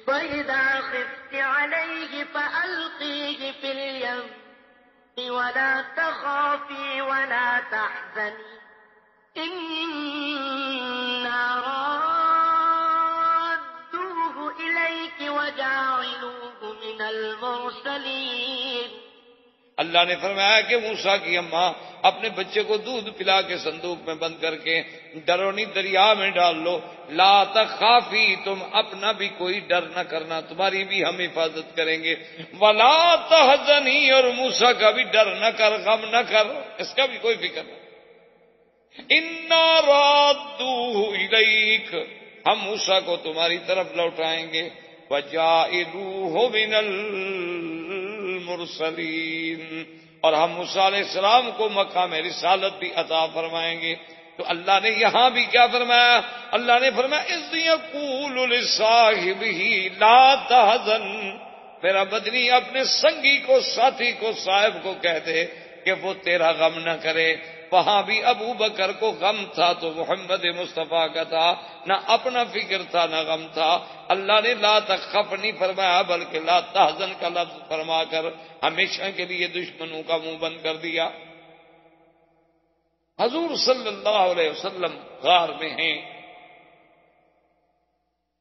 وَإِذَا خِفْتِ عَلَيْهِ فَأَلْقِيهِ فِي الْيَمِّ وَلَا تَخَافِي وَلَا تَحْزَنِي إِنَّا رَادُّوهُ إِلَيْكِ وَجَاعِلُوهُ مِنَ الْمُرْسَلِينَ۔ اللہ نے فرمایا کہ موسیٰ کی اماں اپنے بچے کو دودھ پلا کے صندوق میں بند کر کے ڈرونی دریا میں ڈال لو، لا تخافی، تم اپنا بھی کوئی ڈر نہ کرنا، تمہاری بھی ہم حفاظت کریں گے، ولا تحزنی، اور موسیٰ کا بھی ڈر نہ کر، غم نہ کر، اس کا بھی کوئی فکر نہ۔ انا رادوہ الیک، ہم موسیٰ کو تمہاری طرف لوٹائیں گے، وَجَاعِلُوهُ مِنَ الْمُرْسَلِينَ، اور ہم موسیٰ علیہ السلام کو مقام رسالت بھی عطا فرمائیں گے۔ تو اللہ نے یہاں بھی کیا فرمایا؟ اللہ نے فرمایا اِذْ يَقُولُ لِصَاحِبِهِ لَا تَحْزَنْ، میرا بدنی اپنے سنگی کو، ساتھی کو، صاحب کو کہہ دے کہ وہ تیرا غم نہ کرے۔ وہاں بھی ابو بکر کو غم تھا تو محمد مصطفیٰ کا تھا، نہ اپنا فکر تھا نہ غم تھا۔ اللہ نے لا تخف نہیں فرمایا بلکہ لا تحزن کا لفظ فرما کر ہمیشہ کے لیے دشمنوں کا منہ بند کر دیا۔ حضور صلی اللہ علیہ وسلم غار میں ہیں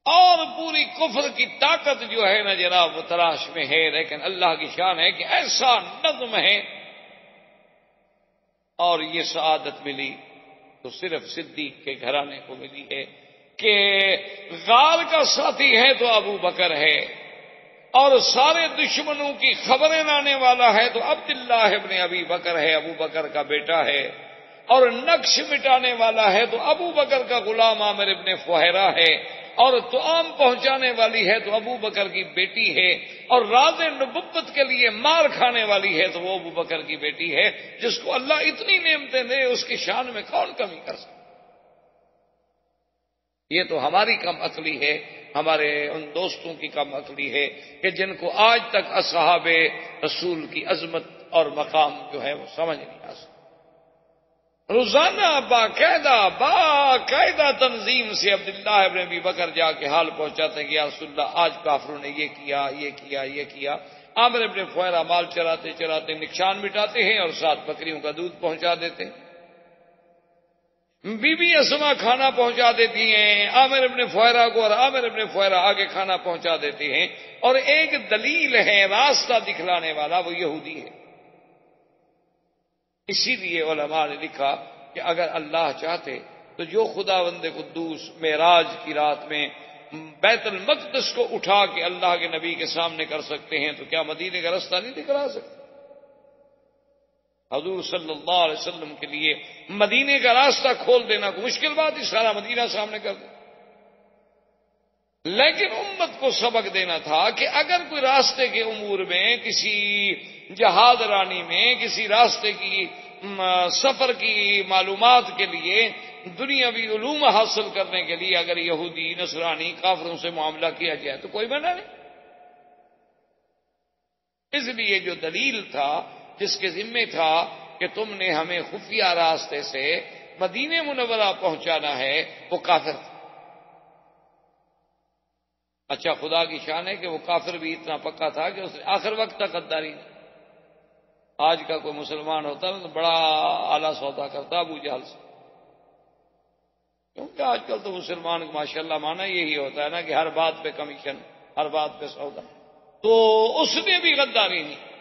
اور پوری کفر کی طاقت جو ہے نا جناب وہ تلاش میں ہے، لیکن اللہ کی شان ہے کہ ایسا نظم ہے اور یہ سعادت ملی تو صرف صدیق کے گھرانے کو ملی ہے کہ غار کا ساتھی ہے تو ابو بکر ہے، اور سارے دشمنوں کی خبریں لانے والا ہے تو عبداللہ ابن ابی بکر ہے، ابو بکر کا بیٹا ہے، اور نقش مٹانے والا ہے تو ابو بکر کا غلام عامر ابن فہیرہ ہے، اور طعام پہنچانے والی ہے تو ابو بکر کی بیٹی ہے، اور راز نبوت کے لیے مار کھانے والی ہے تو وہ ابو بکر کی بیٹی ہے، جس کو اللہ اتنی نعمتیں دے اس کی شان میں کون کمی کر سکتا؟ یہ تو ہماری کم عقلی ہے، ہمارے ان دوستوں کی کم عقلی ہے کہ جن کو آج تک اصحاب رسول کی عظمت اور مقام جو ہے وہ سمجھ نہیں آ سکتا۔ روزانہ باقاعدہ تنظیم سے عبداللہ ابن ابی بکر جا کے حال پہنچاتے ہیں کہ یا رسول اللہ آج کافروں نے یہ کیا یہ کیا یہ کیا۔ عامر ابن فہیرہ مال چراتے چراتے نقصان مٹاتے ہیں اور 7 بکریوں کا دودھ پہنچا دیتے ہیں۔ بی بی اسما کھانا پہنچا دیتی ہیں عامر ابن فہیرہ کو، اور عامر ابن فہیرہ آگے کھانا پہنچا دیتے ہیں، اور ایک دلیل ہے راستہ دکھلانے والا وہ یہودی ہے۔ اسی لیے علماء نے لکھا کہ اگر اللہ چاہتے تو جو خداوند قدوس معراج کی رات میں بیت المقدس کو اٹھا کے اللہ کے نبی کے سامنے کر سکتے ہیں تو کیا مدینے کا راستہ نہیں دکھلا سکتے؟ حضور صلی اللہ علیہ وسلم کے لیے مدینے کا راستہ کھول دینا کوئی مشکل بات ہی، سارا مدینہ سامنے کر دیں، لیکن امت کو سبق دینا تھا کہ اگر کوئی راستے کے امور میں، کسی جہاد رانی میں، کسی راستے کی سفر کی معلومات کے لیے، دنیاوی علوم حاصل کرنے کے لیے اگر یہودی نصرانی کافروں سے معاملہ کیا جائے تو کوئی منع نہیں۔ اس لیے جو دلیل تھا، جس کے ذمے تھا کہ تم نے ہمیں خفیہ راستے سے مدینہ منورہ پہنچانا ہے، وہ کافر تھا۔ اچھا خدا کی شان ہے کہ وہ کافر بھی اتنا پکا تھا کہ اس نے آخر وقت تک غداری نہیں۔ آج کا کوئی مسلمان ہوتا ہے تو بڑا اعلیٰ سودا کرتا ابو جہل سے، کیونکہ آج کل تو مسلمان ماشاءاللہ مانا یہی ہوتا ہے نا کہ ہر بات پہ کمیشن، ہر بات پہ سودا، تو اس نے بھی غداری نہیں۔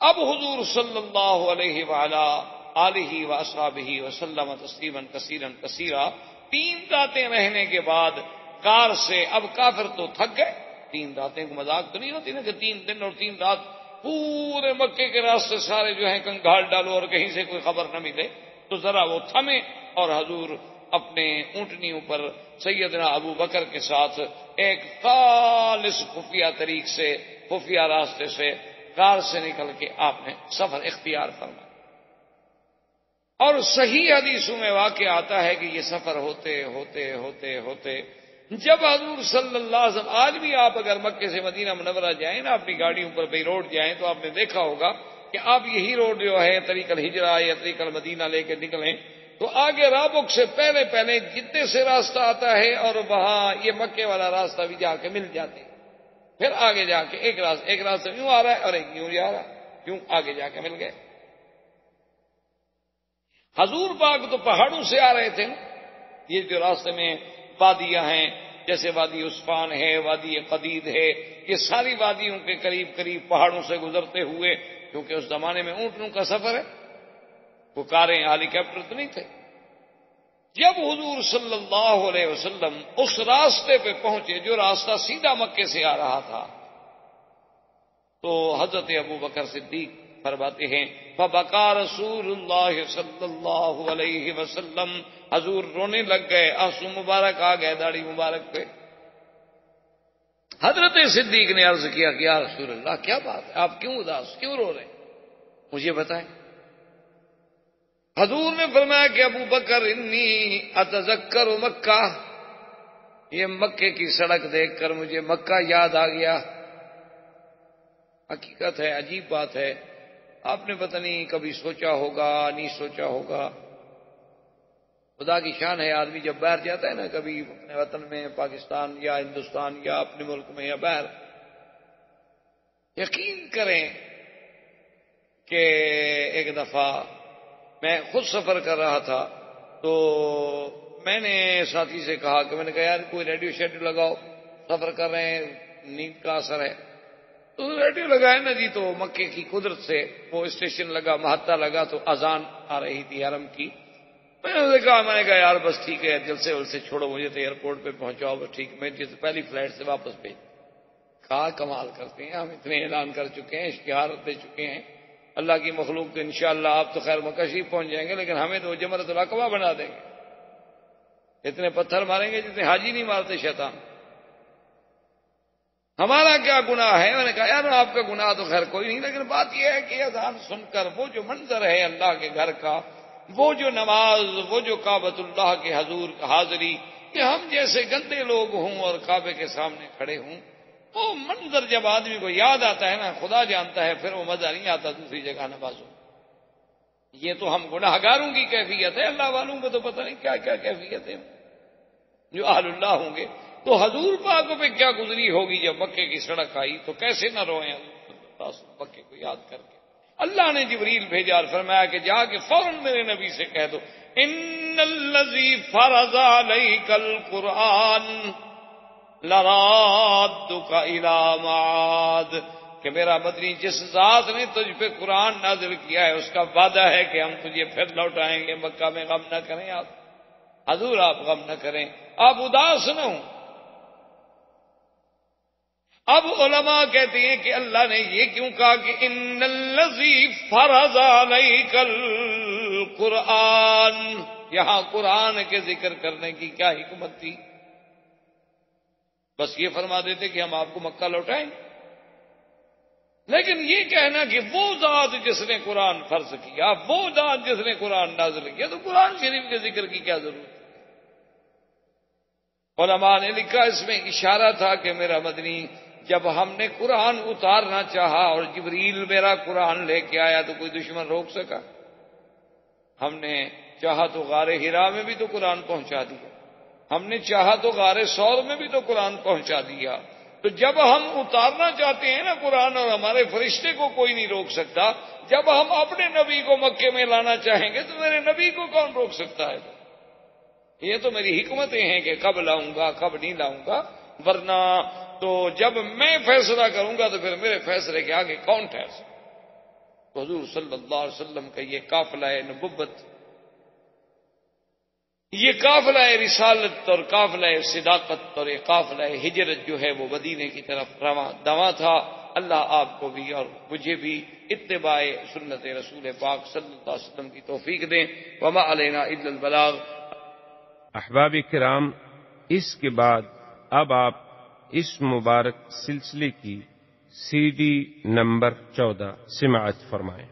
اب حضور صلی اللہ علیہ وعلا آلہ واصحابہ وسلم تسلیما کثیرا کثیرا 3 راتیں رہنے کے بعد غار سے اب کافر تو تھک گئے۔ 3 راتیں کو مذاق تو نہیں ہوتی نا کہ 3 دن اور 3 رات پورے مکے کے راستے سارے جو ہیں کنگھال ڈالو اور کہیں سے کوئی خبر نہ ملے، تو ذرا وہ تھمے اور حضور اپنے اونٹنیوں پر سیدنا ابو بکر کے ساتھ ایک خالص خفیہ طریق سے، خفیہ راستے سے غار سے نکل کے آپ نے سفر اختیار فرمایا۔ اور صحیح حدیثوں میں واقع آتا ہے کہ یہ سفر ہوتے ہوتے ہوتے ہوتے جب حضور صلی اللہ علیہ وسلم، آج بھی آپ اگر مکے سے مدینہ منورہ جائیں نا اپنی گاڑیوں پر بھی روڈ جائیں تو آپ نے دیکھا ہوگا کہ آپ یہی روڈ جو ہے طریق الہجرہ یا طریق المدینہ لے کے نکلیں تو آگے رابق سے پہلے پہلے جدے سے راستہ آتا ہے اور وہاں یہ مکے والا راستہ بھی جا کے مل جاتے ہیں، پھر آگے جا کے ایک راستہ یوں آ رہا ہے اور ایک یوں جا رہا ہے، یوں آگے جا کے مل گئے۔ حضور پاک تو پہاڑوں سے آ رہے تھے، یہ جو راستے میں وادیاں ہیں جیسے وادی عثفان ہے، وادی قدید ہے، یہ ساری وادیوں کے قریب قریب پہاڑوں سے گزرتے ہوئے، کیونکہ اس زمانے میں اونٹوں کا سفر ہے، وہ کاریں ہیلی کاپٹر تو نہیں تھے۔ جب حضور صلی اللہ علیہ وسلم اس راستے پہ پہنچے جو راستہ سیدھا مکے سے آ رہا تھا، تو حضرت ابو بکر صدیق فرماتے ہیں فبکا رسول اللہ صلی اللہ علیہ وسلم، حضور رونے لگ گئے، آنسو مبارک آ گئے داڑھی مبارک پہ۔ حضرت صدیق نے عرض کیا کہ یا رسول اللہ کیا بات ہے، آپ کیوں اداس، کیوں رو رہے ہیں، مجھے بتائیں۔ حضور نے فرمایا کہ ابو بکر انی اتذکر مکہ، یہ مکے کی سڑک دیکھ کر مجھے مکہ یاد آ گیا۔ حقیقت ہے، عجیب بات ہے، آپ نے پتہ نہیں کبھی سوچا ہوگا نہیں سوچا ہوگا، خدا کی شان ہے، آدمی جب باہر جاتا ہے نا، کبھی اپنے وطن میں پاکستان یا ہندوستان یا اپنے ملک میں یا باہر، یقین کریں کہ ایک دفعہ میں خود سفر کر رہا تھا تو میں نے ساتھی سے کہا کہ میں نے کہا یار کوئی ریڈیو شیڈیو لگاؤ، سفر کر رہے ہیں، نیند کا اثر ہے، تو ریڈیو لگایا نا جی، تو مکے کی قدرت سے وہ اسٹیشن لگا، محطہ لگا، تو اذان آ رہی تھی حرم کی۔ میں نے کہا یار بس ٹھیک ہے، جلسے ولسے چھوڑو، مجھے تو ایئرپورٹ پہ پہنچاؤ، بس ٹھیک، میں جس پہلی فلائٹ سے واپس بھیج۔ کہا کمال کرتے ہیں، ہم اتنے اعلان کر چکے ہیں، اشتہار دے چکے ہیں اللہ کی مخلوق تو انشاءاللہ آپ تو خیر مکہ شریف پہنچ جائیں گے، لیکن ہمیں تو جمرۃ العقبہ بنا دیں گے، اتنے پتھر ماریں گے جتنے حاجی نہیں مارتے شیطان، ہمارا کیا گناہ ہے؟ میں نے کہا یار آپ کا گناہ تو خیر کوئی نہیں، لیکن بات یہ ہے کہ اذان سن کر وہ جو منظر ہے اللہ کے گھر کا، وہ جو نماز، وہ جو کعبۃ اللہ کے حضور کا حاضری، کہ ہم جیسے گندے لوگ ہوں اور کعبے کے سامنے کھڑے ہوں، وہ منظر جب آدمی کو یاد آتا ہے نا، خدا جانتا ہے پھر وہ مزہ نہیں آتا دوسری جگہ نمازوں۔ یہ تو ہم گناہ گاروں کی کیفیت ہے، اللہ والوں کو تو پتہ نہیں کیا کیا کیفیت ہے جو اہل اللہ ہوں گے۔ تو حضور پاک پہ کیا گزری ہوگی جب مکے کی سڑک آئی، تو کیسے نہ روئیں حضور صلی اللہ علیہ وسلم مکے کو یاد کر کے۔ اللہ نے جبریل بھیجا اور فرمایا کہ جا کے فوراً میرے نبی سے کہہ دو ان الذی فرض علیک القرآن لرادک الی معاد، کہ میرا مدنی جس ذات نے تجھ پہ قرآن نازل کیا ہے اس کا وعدہ ہے کہ ہم تجھے پھر لوٹائیں گے مکہ میں، غم نہ کریں آپ حضور، آپ غم نہ کریں، آپ اداس نہ ہوں۔ اب علماء کہتے ہیں کہ اللہ نے یہ کیوں کہا کہ ان الذی فرض علیک القرآن، یہاں قرآن کے ذکر کرنے کی کیا حکمت تھی؟ بس یہ فرما دیتے کہ ہم آپ کو مکہ لوٹائیں، لیکن یہ کہنا کہ وہ ذات جس نے قرآن فرض کیا، وہ ذات جس نے قرآن نازل کیا، تو قرآن شریف کے ذکر کی کیا ضرورت ہے؟ علماء نے لکھا اس میں اشارہ تھا کہ میرا مدنی جب ہم نے قرآن اتارنا چاہا اور جبریل میرا قرآن لے کے آیا تو کوئی دشمن روک سکا؟ ہم نے چاہا تو غار حرا میں بھی تو قرآن پہنچا دیا، ہم نے چاہا تو غار ثور میں بھی تو قرآن پہنچا دیا۔ تو جب ہم اتارنا چاہتے ہیں نا قرآن، اور ہمارے فرشتے کو کوئی نہیں روک سکتا، جب ہم اپنے نبی کو مکے میں لانا چاہیں گے تو میرے نبی کو کون روک سکتا ہے؟ یہ تو میری حکمتیں ہیں کہ کب لاؤں گا کب نہیں لاؤں گا، ورنہ تو جب میں فیصلہ کروں گا تو پھر میرے فیصلے کے آگے کون ٹھہر سکتا؟ تو حضور صلی اللہ علیہ وسلم کا یہ قافلہ نبوت، یہ قافلہ رسالت اور قافلہ صداقت اور یہ قافلہ ہجرت جو ہے وہ مدینے کی طرف رواں تھا۔ اللہ آپ کو بھی اور مجھے بھی اتباع سنت رسول پاک صلی اللہ علیہ وسلم کی توفیق دیں۔ وما علینا الا البلاغ۔ احباب کرام، اس کے بعد اب آپ اس مبارک سلسلے کی CD نمبر 14 سماعت فرمائیں۔